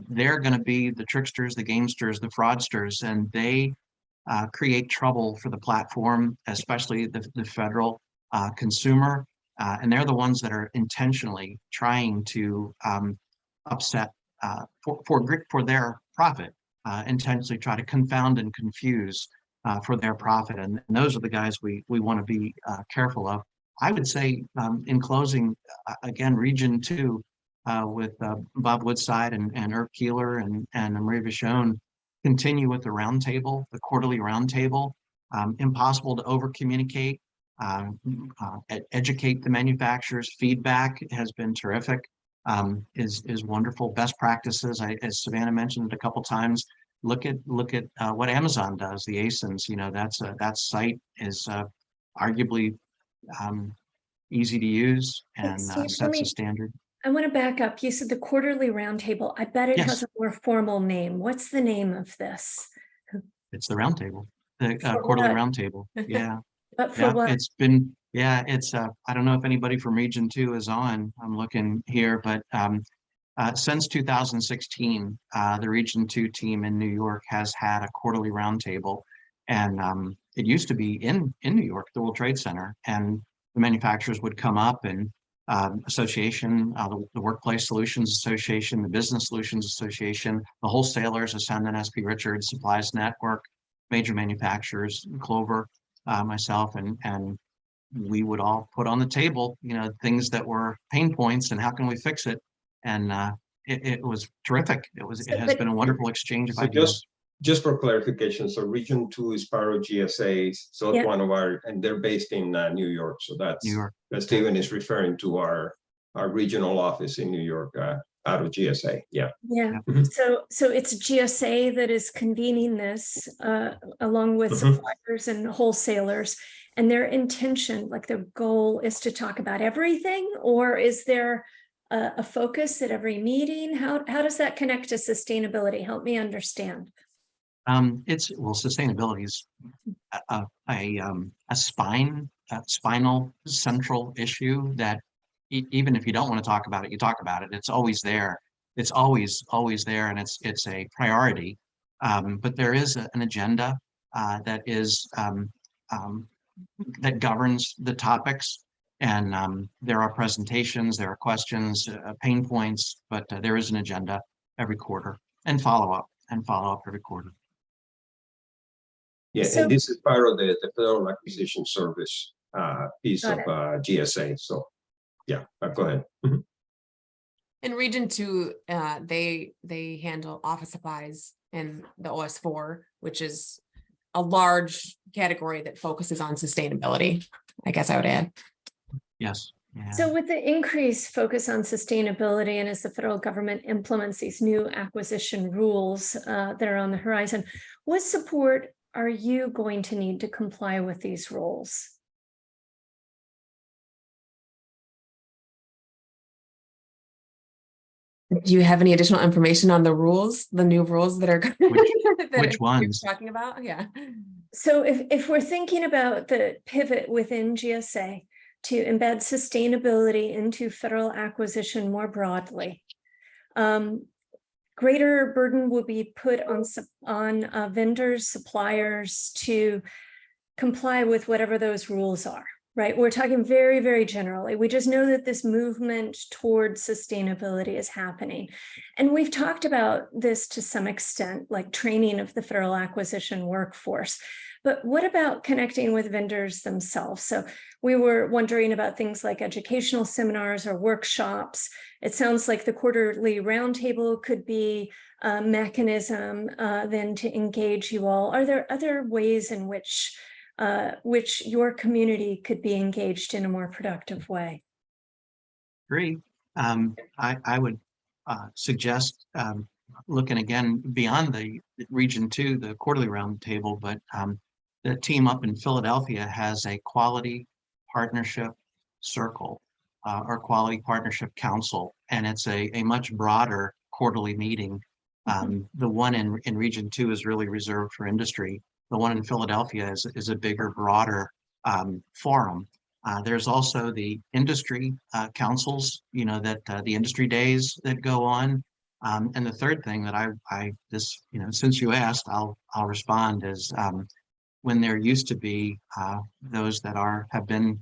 They're going to be the tricksters, the gamesters, the fraudsters, and they create trouble for the platform, especially the federal consumer. And they're the ones that are intentionally trying to upset for their profit, intentionally try to confound and confuse for their profit. And those are the guys we want to be careful of. I would say in closing, again, Region 2 with Bob Woodside and Irv Keeler and Marie Vachon continue with the roundtable, the quarterly roundtable. Impossible to over communicate. Educate the manufacturers. Feedback has been terrific. Is wonderful. Best practices, as Savannah mentioned a couple times. Look at what Amazon does. The ASINs, that site is arguably easy to use and Steve, sets a standard. I want to back up. You said the quarterly roundtable. I bet it Yes. has a more formal name. What's the name of this? It's the roundtable, the For quarterly what? roundtable. Yeah. But for Yeah, what? it's I don't know if anybody from Region 2 is on. I'm looking here, but since 2016, the Region 2 team in New York has had a quarterly roundtable, and it used to be in New York, the World Trade Center, and the manufacturers would come up and association, the Workplace Solutions Association, the Business Solutions Association, the wholesalers, Ascendant, SP Richards, Supplies Network, major manufacturers, Clover, myself, and we would all put on the table, things that were pain points and how can we fix it. And it was terrific. It has been a wonderful exchange of So ideas. just for clarification, so Region 2 is part of GSA, so Yeah. one of our, and they're based in New York. So that's New York. that Stephen is referring to our regional office in New York, out of GSA. Yeah. Yeah. Mhm. So it's GSA that is convening this along with Mhm. suppliers and wholesalers, and their intention, like their goal, is to talk about everything, or is there a focus at every meeting? How does that connect to sustainability? Help me understand. Sustainability is a spinal central issue that even if you don't want to talk about it, you talk about it. It's always there. It's always there, and it's a priority. But there is an agenda that is that governs the topics, and there are presentations, there are questions, pain points, but there is an agenda every quarter and follow up every quarter. Yeah, So- and this is part of the Federal Acquisition Service piece of Got GSA. So, yeah, go ahead. Mhm. In Region 2, they handle office supplies and the OS4, which is a large category that focuses on sustainability, I guess I would add. Yes. Yeah. So with the increased focus on sustainability, and as the federal government implements these new acquisition rules that are on the horizon, what support are you going to need to comply with these rules? Do you have any additional information on the rules, the new rules that are that which you're ones? talking about? Yeah. So if we're thinking about the pivot within GSA to embed sustainability into federal acquisition more broadly, greater burden will be put on vendors, suppliers to comply with whatever those rules are, right? We're talking very, very generally. We just know that this movement towards sustainability is happening. And we've talked about this to some extent, like training of the federal acquisition workforce. But what about connecting with vendors themselves? So we were wondering about things like educational seminars or workshops. It sounds like the quarterly roundtable could be a mechanism then to engage you all. Are there other ways in which your community could be engaged in a more productive way? Agree. I would suggest looking again beyond the Region 2, the quarterly roundtable, but the team up in Philadelphia has a quality partnership circle or quality partnership council, and it's a much broader quarterly meeting. The one in Region 2 is really reserved for industry. The one in Philadelphia is a bigger, broader forum. There's also the industry councils, you know, that the industry days that go on. And the third thing that since you asked, I'll respond is when there used to be those that have been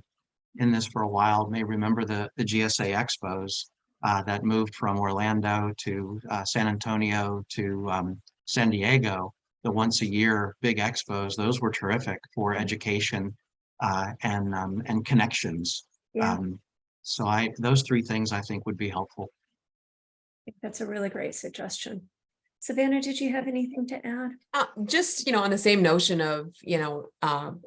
in this for a while may remember the GSA expos that moved from Orlando to San Antonio to San Diego. The once a year big expos, those were terrific for education and connections. Yeah. So those three things I think would be helpful. I think that's a really great suggestion. Savannah, did you have anything to add? Just, on the same notion of,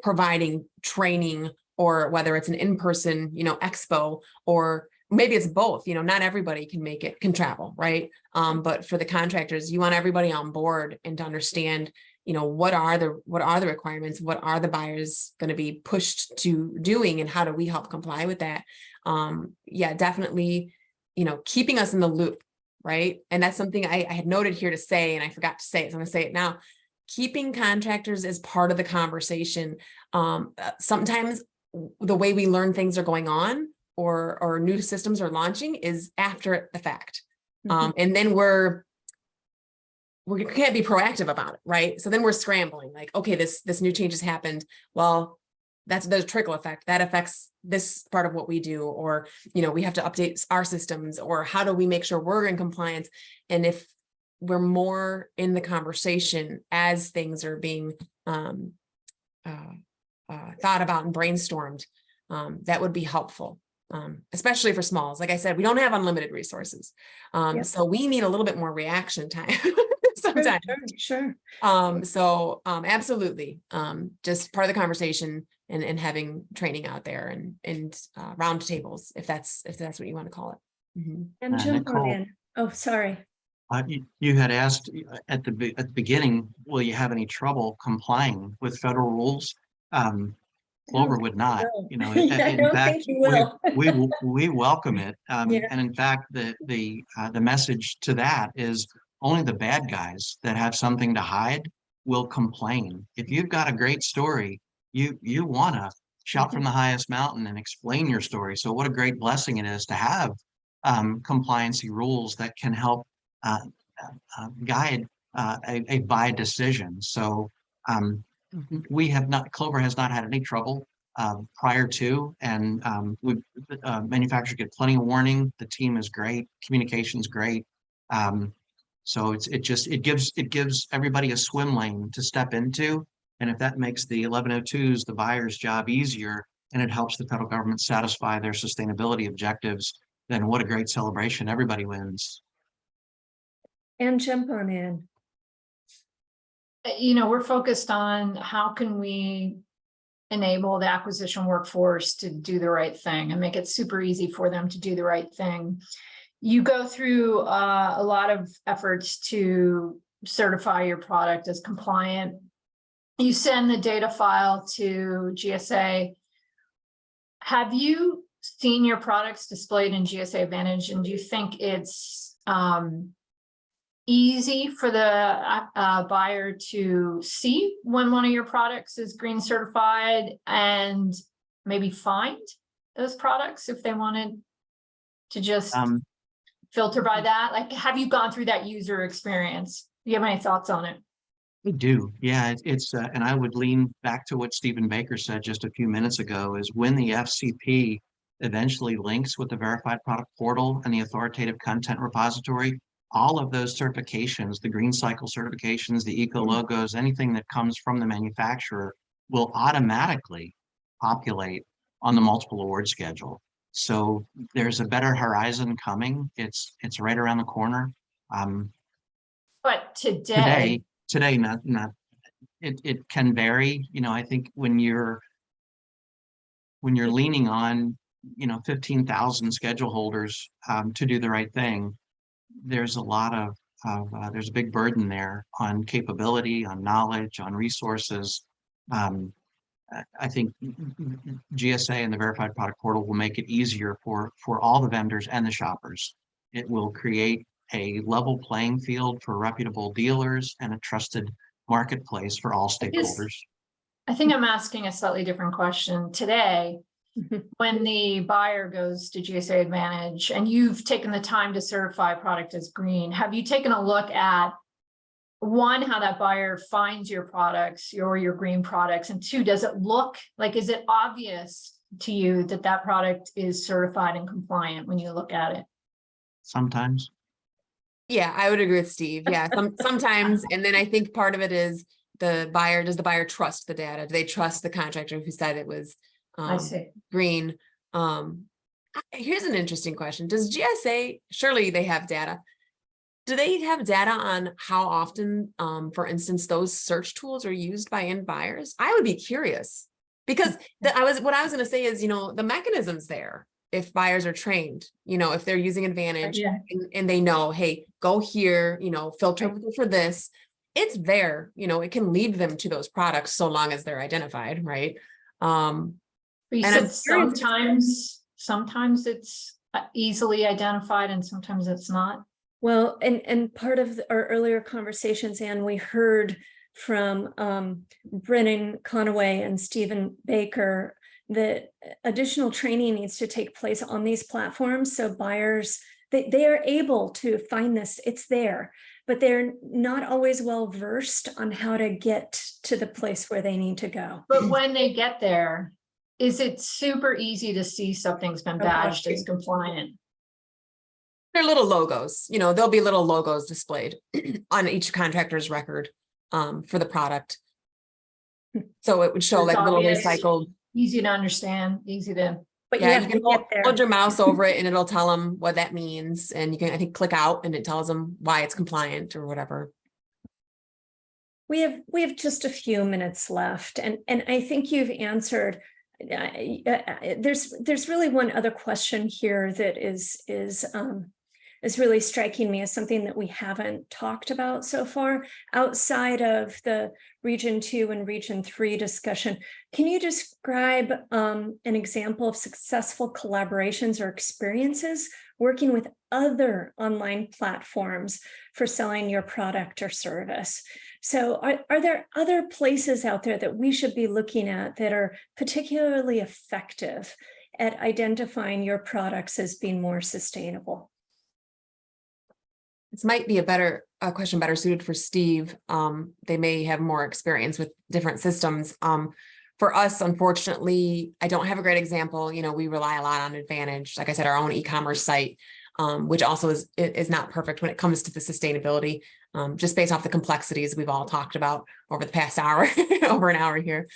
providing training, or whether it's an in-person, expo, or maybe it's both, not everybody can travel, right? But for the contractors, you want everybody on board and to understand, what are the requirements, what are the buyers going to be pushed to doing, and how do we help comply with that? Yeah, definitely, keeping us in the loop. Right. And that's something I had noted here to say, and I forgot to say it. So I'm going to say it now. Keeping contractors as part of the conversation. Sometimes the way we learn things are going on or new systems are launching is after the fact. And then we can't be proactive about it. Right. So then we're scrambling like, okay, this new change has happened. Well, that's the trickle effect that affects this part of what we do, or, we have to update our systems, or how do we make sure we're in compliance? And if we're more in the conversation as things are being thought about and brainstormed, that would be helpful, especially for smalls. Like I said, we don't have unlimited resources. So we need a little bit more reaction time. Sometimes. Sure. So absolutely. Just part of the conversation and having training out there and round tables, if that's what you want to call it. Mm-hmm. And jump on in. Oh, sorry. You had asked at the beginning, will you have any trouble complying with federal rules? Clover would not, in fact, we welcome it. And in fact, the message to that is only the bad guys that have something to hide will complain. If you've got a great story, you want to shout from the highest mountain and explain your story. So what a great blessing it is to have compliancy rules that can help guide a buy decision. So Clover has not had any trouble prior to, and manufacturers get plenty of warning. The team is great, communication's great. So it gives everybody a swim lane to step into. And if that makes the 1102s, the buyer's job easier, and it helps the federal government satisfy their sustainability objectives, then what a great celebration. Everybody wins. And jump on in. We're focused on how can we enable the acquisition workforce to do the right thing and make it super easy for them to do the right thing. You go through a lot of efforts to certify your product as compliant. You send the data file to GSA. Have you seen your products displayed in GSA Advantage, and do you think it's easy for the buyer to see when one of your products is green certified and maybe find those products if they wanted to just filter by that? Like, have you gone through that user experience? Do you have any thoughts on it? We do. Yeah, it's and I would lean back to what Stephen Baker said just a few minutes ago, is when the FCP eventually links with the verified product portal and the authoritative content repository, all of those certifications, the green cycle certifications, the eco logos, anything that comes from the manufacturer will automatically populate on the multiple award schedule. So there's a better horizon coming. It's right around the corner. But today, not it can vary. You know, I think when you're leaning on 15,000 schedule holders to do the right thing, there's a lot of there's a big burden there on capability, on knowledge, on resources. I think GSA and the verified product portal will make it easier for all the vendors and the shoppers. It will create a level playing field for reputable dealers and a trusted marketplace for all stakeholders. I think I'm asking a slightly different question today. When the buyer goes to GSA Advantage and you've taken the time to certify a product as green, have you taken a look at, one, how that buyer finds your products, your green products, and two, does it look like, is it obvious to you that that product is certified and compliant when you look at it? Sometimes. Yeah, I would agree with Steve. Yeah, sometimes. And then I think part of it is does the buyer trust the data? Do they trust the contractor who said it was I see. green? Here's an interesting question. Does GSA, surely they have data. Do they have data on how often, for instance, those search tools are used by end buyers? I would be curious, because what I was going to say is, the mechanism's there. If buyers are trained, if they're using Advantage and they know, hey, go here, filter for this, it's there, it can lead them to those products so long as they're identified, right? But you said sometimes it's easily identified and sometimes it's not. Well, and part of our earlier conversations, Anne, we heard from Brennan Conaway and Stephen Baker that additional training needs to take place on these platforms. So buyers, they are able to find this, it's there, but they're not always well versed on how to get to the place where they need to go. But when they get there, is it super easy to see something's been badged as compliant? They're little logos, there'll be little logos displayed on each contractor's record for the product. So it would show like little recycled. Easy to understand, easy to. But Yeah, you have to get there. Hold your mouse over it and it'll tell them what that means. And you can, I think, click out and it tells them why it's compliant or whatever. We have just a few minutes left, and I think you've answered. There's really one other question here that is really striking me as something that we haven't talked about so far outside of the Region 2 and Region 3 discussion. Can you describe an example of successful collaborations or experiences working with other online platforms for selling your product or service? So are there other places out there that we should be looking at that are particularly effective at identifying your products as being more sustainable? This might be a question better suited for Steve. They may have more experience with different systems. For us, unfortunately, I don't have a great example. We rely a lot on Advantage. Like I said, our own e-commerce site, which also is not perfect when it comes to the sustainability, just based off the complexities we've all talked about over the past hour, over an hour here.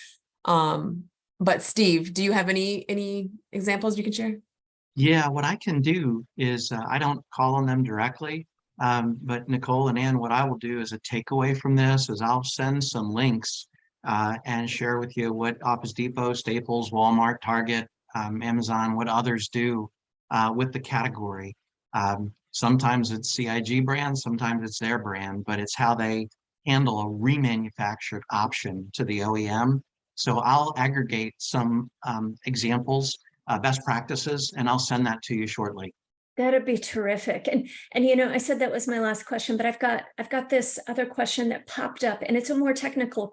But Steve, do you have any examples you can share? Yeah, what I can do is I don't call on them directly. But Nicole and Ann, what I will do as a takeaway from this is I'll send some links and share with you what Office Depot, Staples, Walmart, Target, Amazon, what others do with the category. Sometimes it's CIG brand, sometimes it's their brand, but it's how they handle a remanufactured option to the OEM. So I'll aggregate some examples, best practices, and I'll send that to you shortly. That'd be terrific. And you know, I said that was my last question, but I've got this other question that popped up, and it's a more technical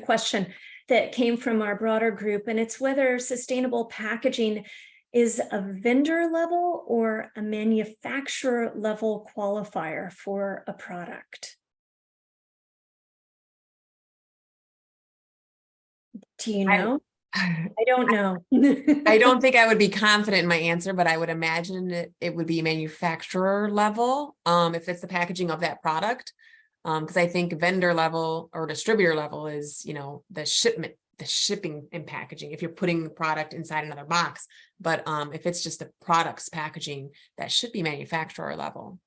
question that came from our broader group, and it's whether sustainable packaging is a vendor level or a manufacturer level qualifier for a product. Do you know? I don't know. I don't think I would be confident in my answer, but I would imagine it would be manufacturer level, if it's the packaging of that product. Because I think vendor level or distributor level is, you know, the shipping and packaging, if you're putting the product inside another box. But if it's just the product's packaging, that should be manufacturer level.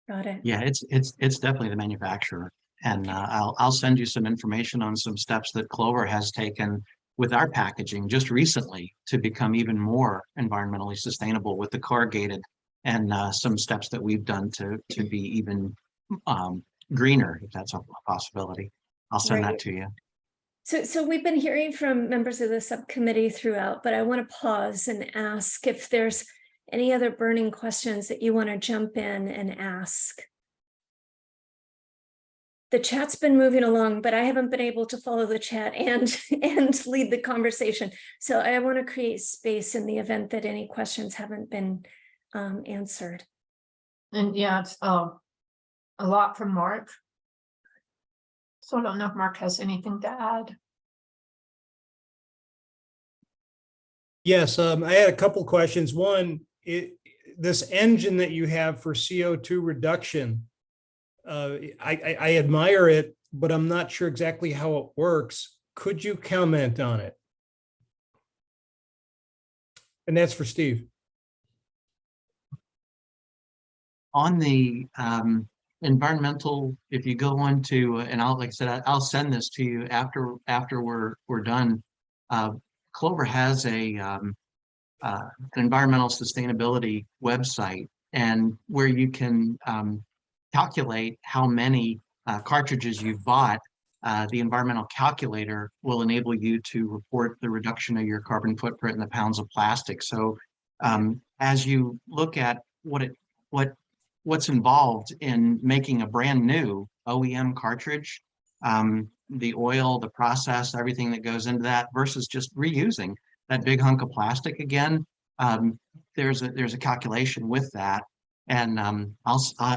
Got it. Yeah, it's definitely the manufacturer. And I'll send you some information on some steps that Clover has taken with our packaging just recently to become even more environmentally sustainable with the corrugated, and some steps that we've done to be even greener, if that's a possibility. I'll send that to you. So we've been hearing from members of the subcommittee throughout, but I want to pause and ask if there's any other burning questions that you want to jump in and ask. The chat's been moving along, but I haven't been able to follow the chat and lead the conversation. So I want to create space in the event that any questions haven't been answered. And yeah, it's a lot from Mark. So I don't know if Mark has anything to add. Yes, I had a couple questions. One, this engine that you have for CO2 reduction, I admire it, but I'm not sure exactly how it works. Could you comment on it? And that's for Steve. On the environmental, if you go on to, and like I said, I'll send this to you after we're done. Clover has an environmental sustainability website, and where you can calculate how many cartridges you've bought. The environmental calculator will enable you to report the reduction of your carbon footprint in the pounds of plastic. So as you look at what's involved in making a brand new OEM cartridge, the oil, the process, everything that goes into that versus just reusing that big hunk of plastic again, there's a calculation with that. And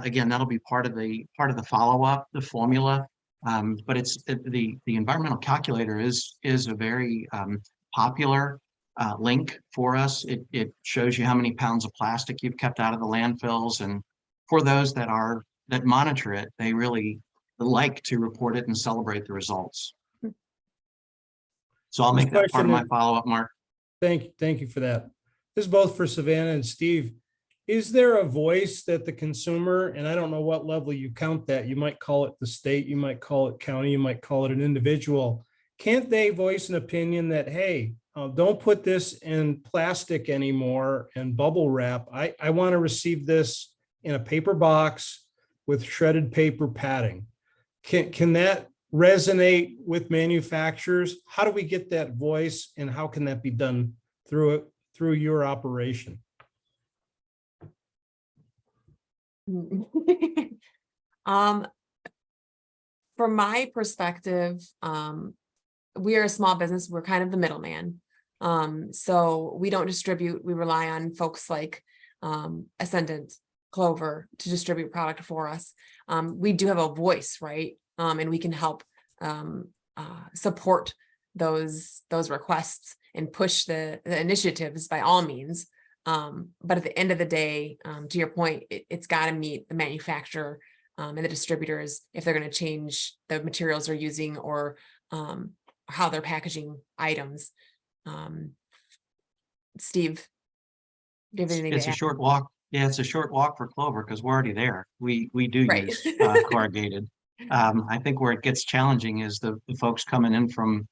again, that'll be part of the follow-up, the formula. But it's the environmental calculator is a very popular link for us. It shows you how many pounds of plastic you've kept out of the landfills, and for those that monitor it, they really like to report it and celebrate the results. So I'll make that part of my follow-up, Mark. Thank you for that. This is both for Savannah and Steve. Is there a voice that the consumer, and I don't know what level you count that, you might call it the state, you might call it county, you might call it an individual. Can't they voice an opinion that, hey, don't put this in plastic anymore and bubble wrap. I want to receive this in a paper box with shredded paper padding. Can that resonate with manufacturers? How do we get that voice, and how can that be done through your operation? From my perspective, we are a small business. We're kind of the middleman. So we don't distribute. We rely on folks like Ascendant, Clover to distribute product for us. We do have a voice, right? And we can help support those requests and push the initiatives by all means. But at the end of the day, to your point, it's got to meet the manufacturer and the distributors if they're going to change the materials they're using or how they're packaging items. Steve, do you have anything to add? It's a short walk. Yeah, it's a short walk for Clover because we're already there. We do Right. use corrugated. I think where it gets challenging is the folks coming in from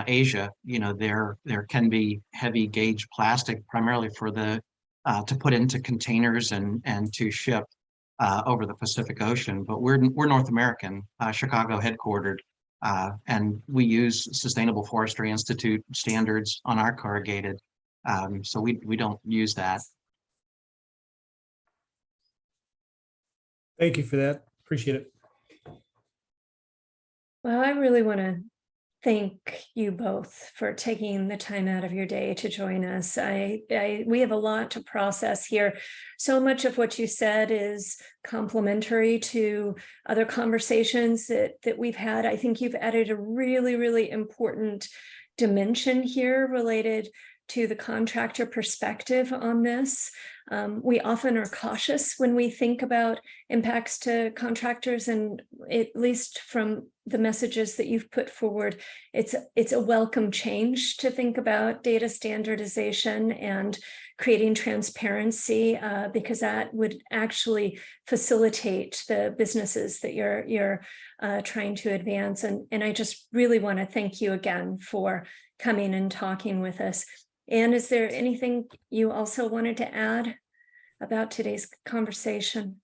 Asia. You know, there can be heavy gauge plastic primarily for the to put into containers and to ship over the Pacific Ocean. But we're North American, Chicago headquartered, and we use Sustainable Forestry Institute standards on our corrugated. So we don't use that. Thank you for that. Appreciate it. Well, I really want to thank you both for taking the time out of your day to join us. We have a lot to process here. So much of what you said is complementary to other conversations that we've had. I think you've added a really, really important dimension here related to the contractor perspective on this. We often are cautious when we think about impacts to contractors, and at least from the messages that you've put forward, it's a welcome change to think about data standardization and creating transparency, because that would actually facilitate the businesses that you're trying to advance. And I just really want to thank you again for coming and talking with us. And is there anything you also wanted to add about today's conversation?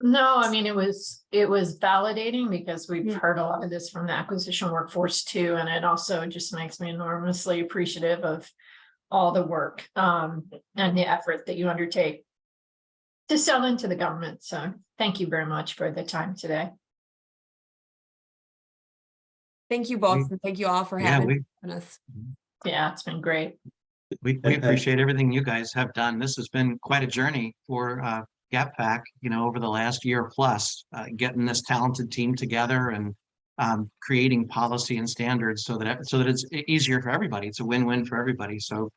No, I mean, it was validating because we've heard a lot of this from the acquisition workforce too. And it also just makes me enormously appreciative of all the work and the effort that you undertake to sell into the government. So thank you very much for the time today. Thank you both, and thank you all for having us. Yeah, it's been great. We appreciate everything you guys have done. This has been quite a journey for FAC, over the last year plus, getting this talented team together and creating policy and standards so that it's easier for everybody. It's a win-win for everybody. So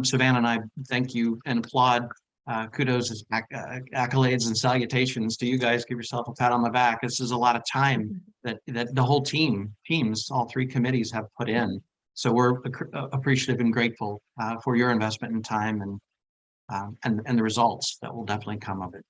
Savannah and I thank you and applaud. Kudos, accolades and salutations to you guys. Give yourself a pat on the back. This is a lot of time that the whole teams, all three committees have put in. So we're appreciative and grateful for your investment in time and the results that will definitely come of it.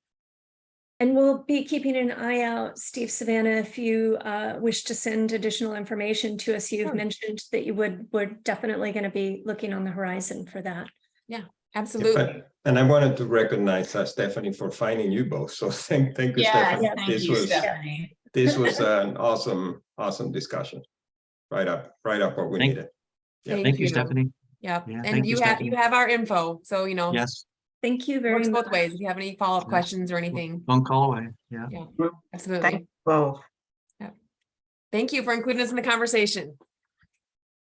And we'll be keeping an eye out, Steve, Savannah, if you wish to send additional information to us. You've mentioned that you we're definitely going to be looking on the horizon for that. Yeah, absolutely. And I wanted to recognize Stephanie for finding you both. So thank you, Stephanie. Stephanie. This was an awesome discussion. Right up what we needed. Yeah, thank you, Stephanie. Yeah, Yeah, and you have our info, so yes. Thank you very works much. both ways. If you have any follow-up questions or anything, Phone call away. Yeah. Absolutely. Thank you both. Yeah. Thank you for including us in the conversation.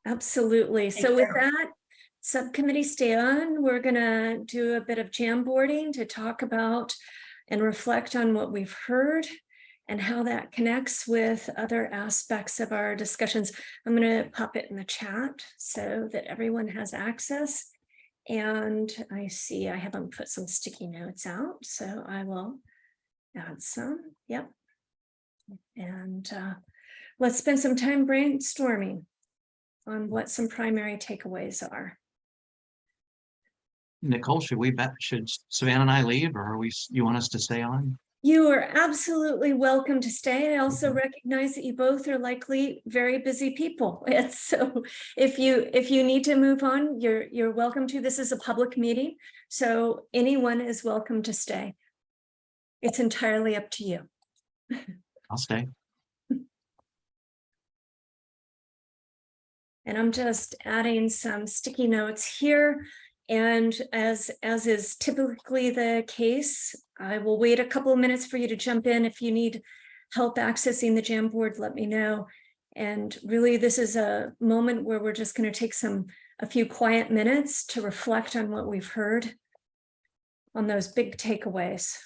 Absolutely. So with that, subcommittee stay on. We're gonna do a bit of Jamboarding to talk about and reflect on what we've heard and how that connects with other aspects of our discussions. I'm going to pop it in the chat so that everyone has access. And I see I haven't put some sticky notes out, so I will add some. Yep. And let's spend some time brainstorming on what some primary takeaways are. Nicole, should Savannah and I leave, or you want us to stay on? You are absolutely welcome to stay. I also recognize that you both are likely very busy people. And so if you need to move on, you're welcome to. This is a public meeting, so anyone is welcome to stay. It's entirely up to you. I'll stay. And I'm just adding some sticky notes here. And as is typically the case, I will wait a couple of minutes for you to jump in. If you need help accessing the Jamboard, let me know. And really, this is a moment where we're just going to take a few quiet minutes to reflect on what we've heard on those big takeaways.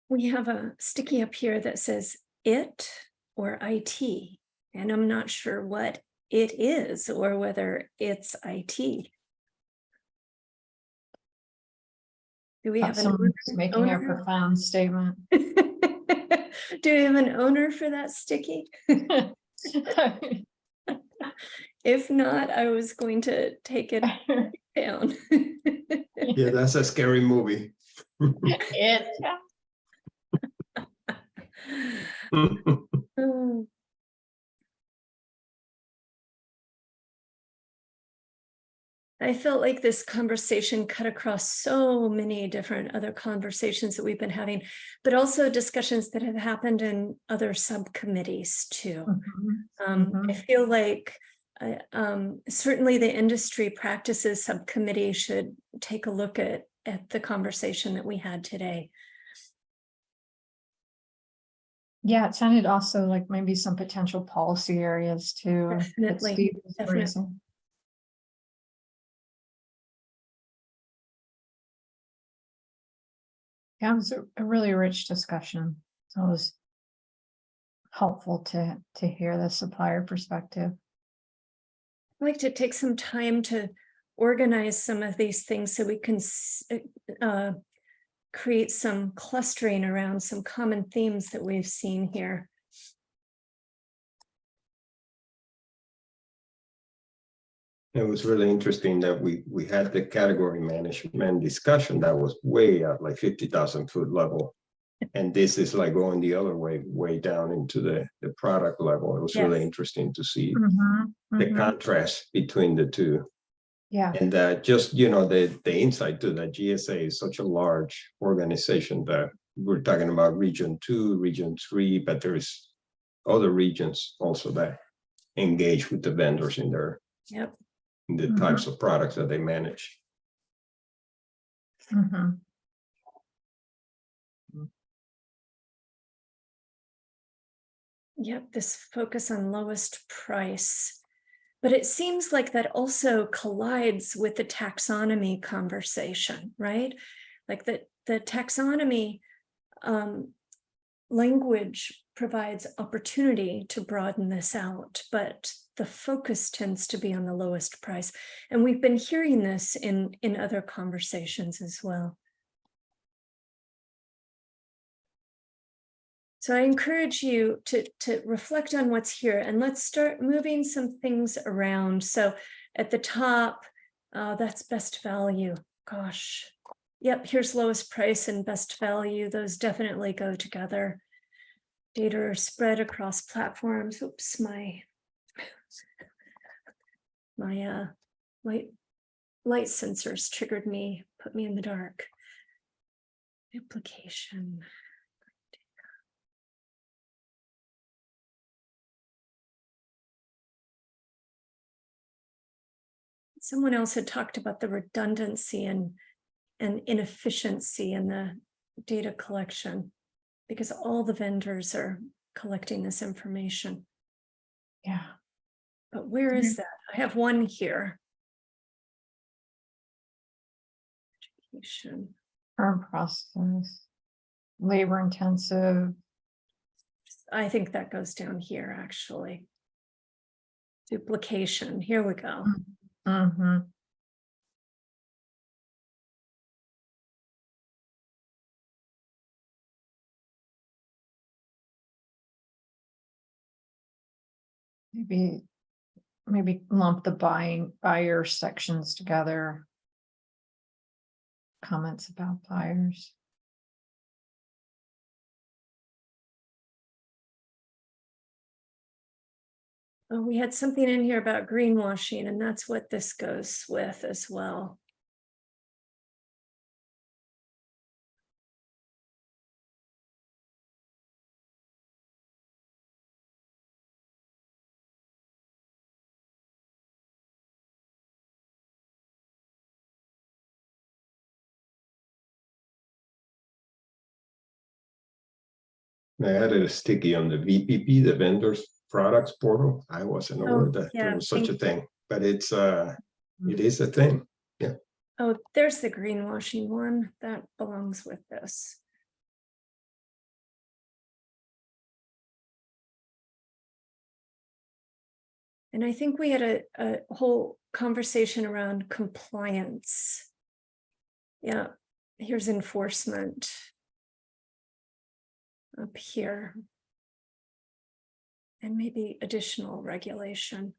we have a sticky up here that says it or IT, and I'm not sure what it is or whether it's IT. Do we have an Someone's making a owner? profound statement. Do we have an owner for that sticky? If not, I was going to take it down. Yeah, that's a scary movie. It, Oh. I felt like this conversation cut across so many different other conversations that we've been having, but also discussions that have happened in other subcommittees too. I feel like certainly the industry practices subcommittee should take a look at the conversation that we had today. Yeah, it sounded also like maybe some potential policy areas too. that Definitely, Steve was definitely. raising. Yeah, it was a really rich discussion. So it was helpful to hear the supplier perspective. I'd like to take some time to organize some of these things so we can create some clustering around some common themes that we've seen here. It was really interesting that we had the category management discussion that was way at like 50,000 foot level. And this is like going the other way down into the product level. It was really Yes. interesting to see Mm-hmm, the mm-hmm. contrast between the two. Yeah, And that just, you know, the insight to that GSA is such a large organization that we're talking about region 2, region 3, but there's other regions also that engage with the vendors in their Yep. in the types of products that they manage. mm-hmm. Yep, this focus on lowest price. But it seems like that also collides with the taxonomy conversation, right? Like the taxonomy language provides opportunity to broaden this out, but the focus tends to be on the lowest price. And we've been hearing this in other conversations as well. So I encourage you to reflect on what's here, and let's start moving some things around. So at the top, that's best value. Gosh, yep, here's lowest price and best value. Those definitely go together. Data are spread across platforms. Oops, my light sensors triggered me, put me in the dark. Duplication. Someone else had talked about the redundancy and inefficiency in the data collection, because all the vendors are collecting this information. Yeah. But where is that? I have one here. Education. Firm process, labor intensive. I think that goes down here, actually. Duplication. Here we go. Mm-hmm. Maybe lump the buyer sections together. Comments about buyers. Oh, we had something in here about greenwashing, and that's what this goes with as well. I added a sticky on the VPP, the vendors products portal. I wasn't aware that there was such a thing, but it is a thing. Yeah. Oh, there's the greenwashing one that belongs with this. And I think we had a whole conversation around compliance. Yeah, here's enforcement up here. And maybe additional regulation.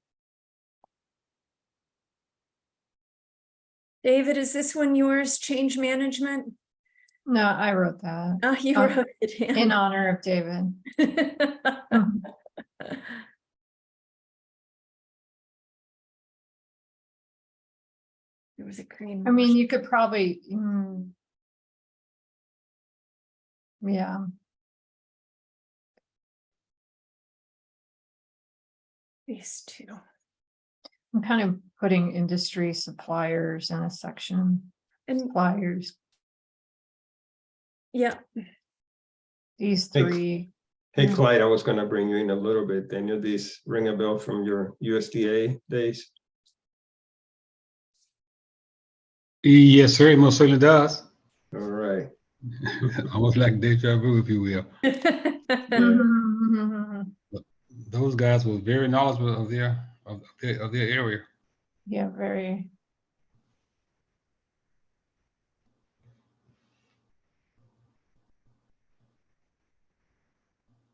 David, is this one yours? Change management? No, I wrote that Oh, you wrote it in in. honor of David. There was a green. I mean, you could probably, yeah, These two. I'm kind of putting industry suppliers in a section. And Suppliers, yeah, these Hey, three. Hey, Yeah. Clyde, I was gonna bring you in a little bit. Any of these ring a bell from your USDA days? Yes, sir, it most certainly does. All right. Almost like deja vu, if you will. Those guys were very knowledgeable of their area. Yeah, very.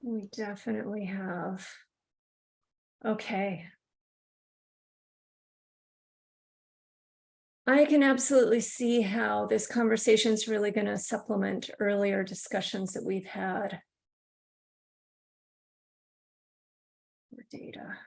we definitely have. Okay. I can absolutely see how this conversation is really going to supplement earlier discussions that we've had. For data.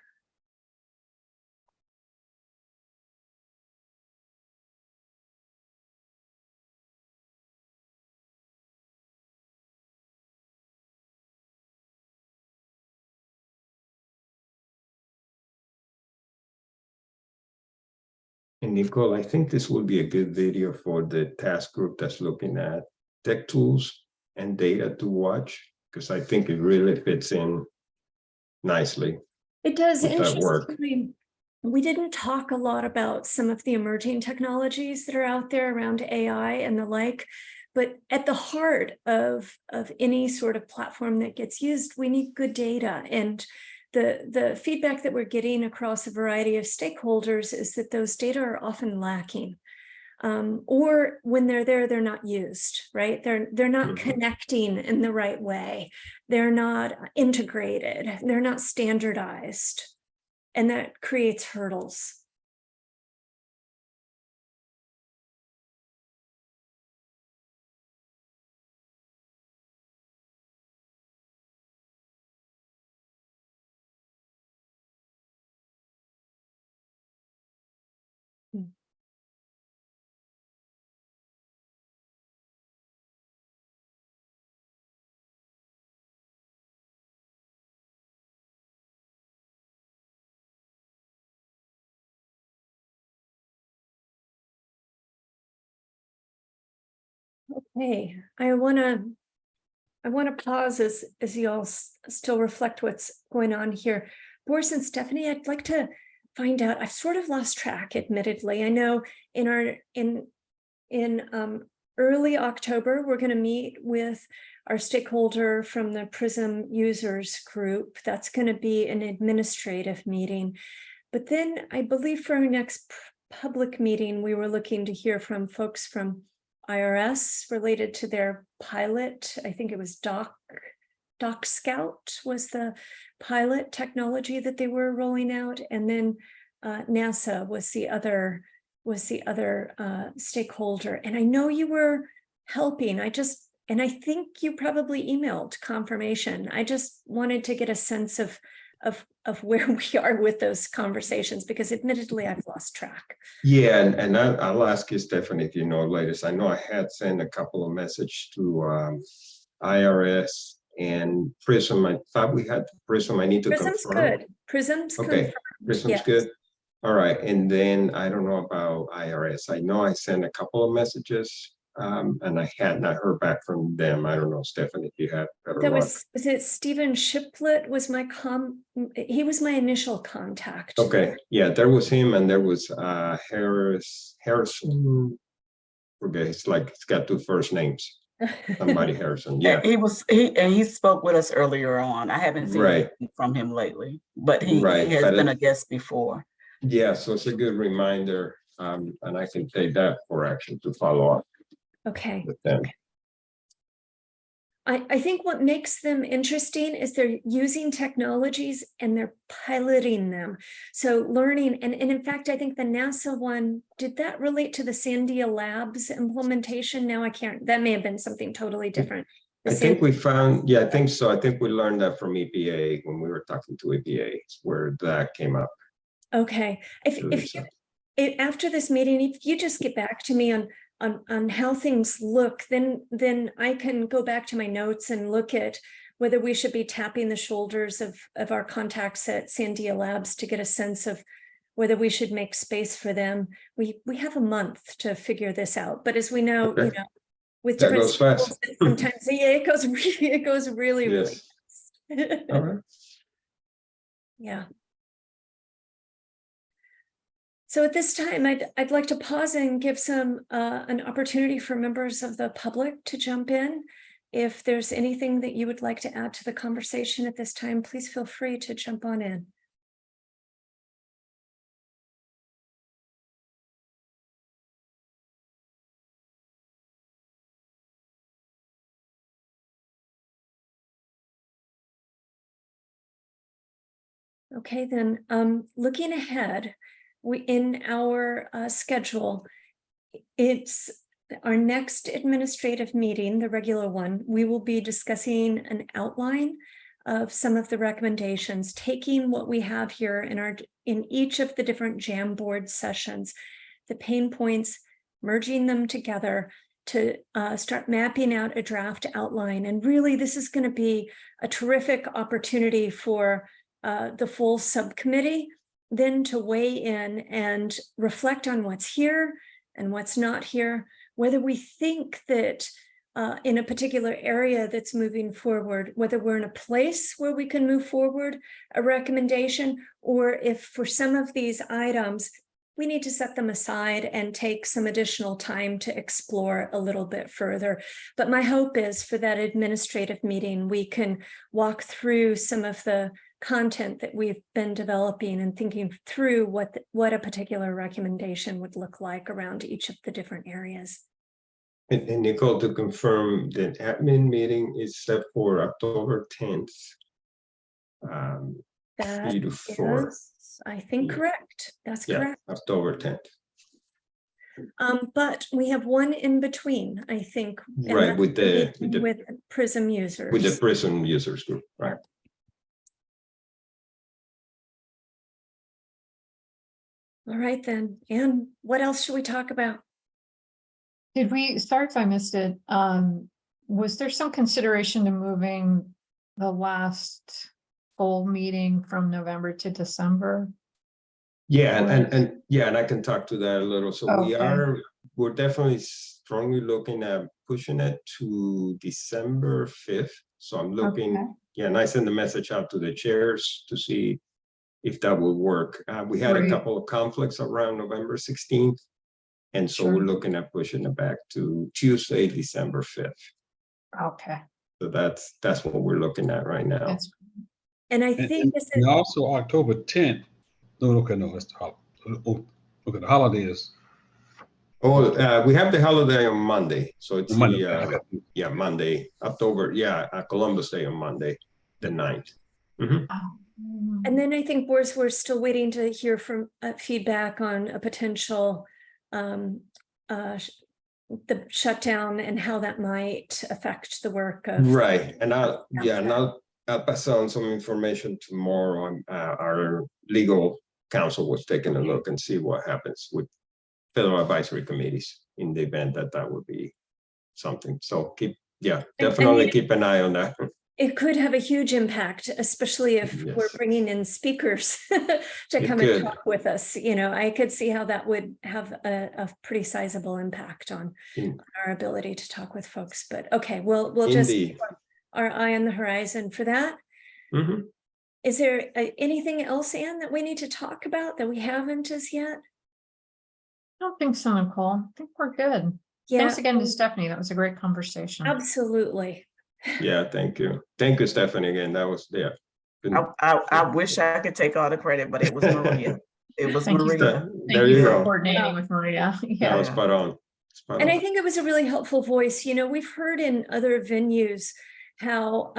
And Nicole, I think this would be a good video for the task group that's looking at tech tools and data to watch, because I think it really fits in nicely. It does. With that work. Interestingly, we didn't talk a lot about some of the emerging technologies that are out there around AI and the like, but at the heart of any sort of platform that gets used, we need good data. And the feedback that we're getting across a variety of stakeholders is that those data are often lacking. Or when they're there, they're not used, right? They're not connecting in the right way. They're not integrated. They're not standardized. And that creates hurdles. Okay, I want to pause as you all still reflect what's going on here. Boris and Stephanie, I'd like to find out. I've sort of lost track, admittedly. I know in early October, we're going to meet with our stakeholder from the PRISM users group. That's going to be an administrative meeting. But then I believe for our next public meeting, we were looking to hear from folks from IRS related to their pilot. I think it was Doc Scout was the pilot technology that they were rolling out. And then NASA was the other stakeholder. And I know you were helping. And I think you probably emailed confirmation. I just wanted to get a sense of where we are with those conversations, because admittedly I've lost track. Yeah, and I'll ask you, Stephanie, if you know latest. I know I had sent a couple of messages to IRS and PRISM. I thought we had PRISM. I need to PRISM's confirm. good. PRISM's Okay, confirmed. PRISM's Yes. good. All right, and then I don't know about IRS. I know I sent a couple of messages, and I had not heard back from them. I don't know, Stephanie, if you had better That luck. was it Stephen Shiplet was he was my initial contact. Okay, yeah, there was him, and there was Harrison. Forget, it's got two first names. Somebody Harrison, yeah, He spoke with us earlier on. I haven't seen right, anything from him lately, but he right. has But been a guest before. yeah, so it's a good reminder, and I can take that for action to follow up Okay. with them. I think what makes them interesting is they're using technologies and they're piloting them. So learning, and in fact, I think the NASA one, did that relate to the Sandia Labs implementation? Now I can't, that may have been something totally different. I think we found, yeah, I think so. I think we learned that from EPA when we were talking to EPA, where that came up. Okay, after this meeting, if you just get back to me on how things look, then I can go back to my notes and look at whether we should be tapping the shoulders of our contacts at Sandia Labs to get a sense of whether we should make space for them. We have a month to figure this out, but as we know, Okay. you know, with That different goes fast. schools, sometimes it goes really Yes. fast. All right. Yeah. So at this time, I'd like to pause and give some an opportunity for members of the public to jump in. If there's anything that you would like to add to the conversation at this time, please feel free to jump on in. Okay, then looking ahead, in our schedule, it's our next administrative meeting, the regular one. We will be discussing an outline of some of the recommendations, taking what we have here in each of the different JAM board sessions, the pain points, merging them together to start mapping out a draft outline. And really, this is going to be a terrific opportunity for the full subcommittee then to weigh in and reflect on what's here and what's not here, whether we think that in a particular area that's moving forward, whether we're in a place where we can move forward a recommendation, or if for some of these items, we need to set them aside and take some additional time to explore a little bit further. But my hope is for that administrative meeting, we can walk through some of the content that we've been developing and thinking through what a particular recommendation would look like around each of the different areas. And Nicole, to confirm, the admin meeting is set for October 10th. 3 to 4. I think correct. That's correct. October 10th. But we have one in between, I think. Right, with PRISM users. With the PRISM users group, right? All right, then. Anne, what else should we talk about? Did we, sorry if I missed it, was there some consideration to moving the last full meeting from November to December? Yeah, and I can talk to that a little. So we're definitely strongly looking at pushing it to December 5th. So I'm looking, and I send a message out to the chairs to see if that will work. We had a couple of conflicts around November 16th. And so we're looking at pushing it back to Tuesday, December 5th. Okay. So that's what we're looking at right now. And I think and also October 10th. No, it's look at the holidays. Oh, we have the holiday on Monday. So it's Monday. Monday, October, Columbus Day on Monday, the 9th. And then I think we're still waiting to hear from feedback on a potential the shutdown and how that might affect the work of and I'll pass on some information tomorrow. Our legal counsel was taking a look and see what happens with federal advisory committees in the event that would be something. So definitely keep an eye on that. It could have a huge impact, especially if we're bringing in speakers to come and talk with us. You know, I could see how that would have a pretty sizable impact on our ability to talk with folks. But okay, we'll just keep our eye on the horizon for that. Is there anything else, Anne, that we need to talk about that we haven't as yet? I don't think so, Nicole. I think we're good. Yeah, Thanks again to Stephanie. That was a great conversation. absolutely. Yeah, thank you. Thank you, Stephanie, again. That was, yeah. I wish I could take all the credit, but it was Maria. It was Thank you. Maria. There Thank you you for go. coordinating with Maria. That Yeah. was spot on. Spot And I on. think it was a really helpful voice. You know, we've heard in other venues how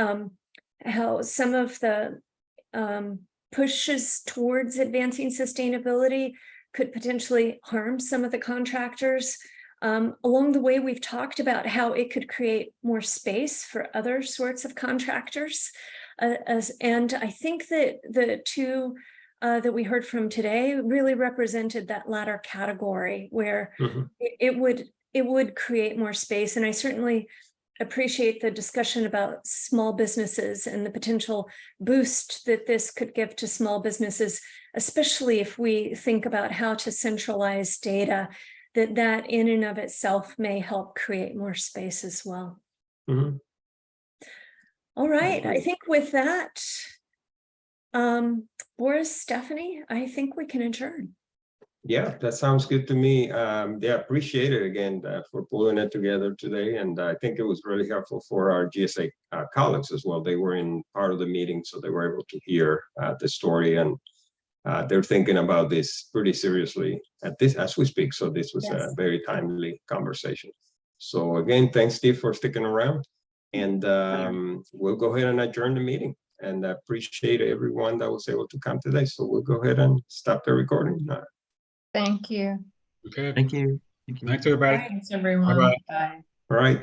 some of the pushes towards advancing sustainability could potentially harm some of the contractors. Along the way, we've talked about how it could create more space for other sorts of contractors. And I think that the two that we heard from today really represented that latter category where Mhm. it would create more space. And I certainly appreciate the discussion about small businesses and the potential boost that this could give to small businesses, especially if we think about how to centralize data, that in and of itself may help create more space as well. Mhm. All right, I agree. think with that, Boris, Stephanie, I think we can adjourn. Yeah, that sounds good to me. Yeah, appreciate it again for pulling it together today. And I think it was really helpful for our GSA colleagues as well. They were in part of the meeting, so they were able to hear the story, and they're thinking about this pretty seriously as we speak. So this was a Yes. very timely conversation. So again, thanks, Steve, for sticking around. And we'll go ahead and adjourn the meeting. And I appreciate everyone that was able to come today. So we'll go ahead and stop the recording. Thank you. Okay, Thank you. Thank you. thanks, everybody. Thanks, everyone. Bye-bye. Bye. All right.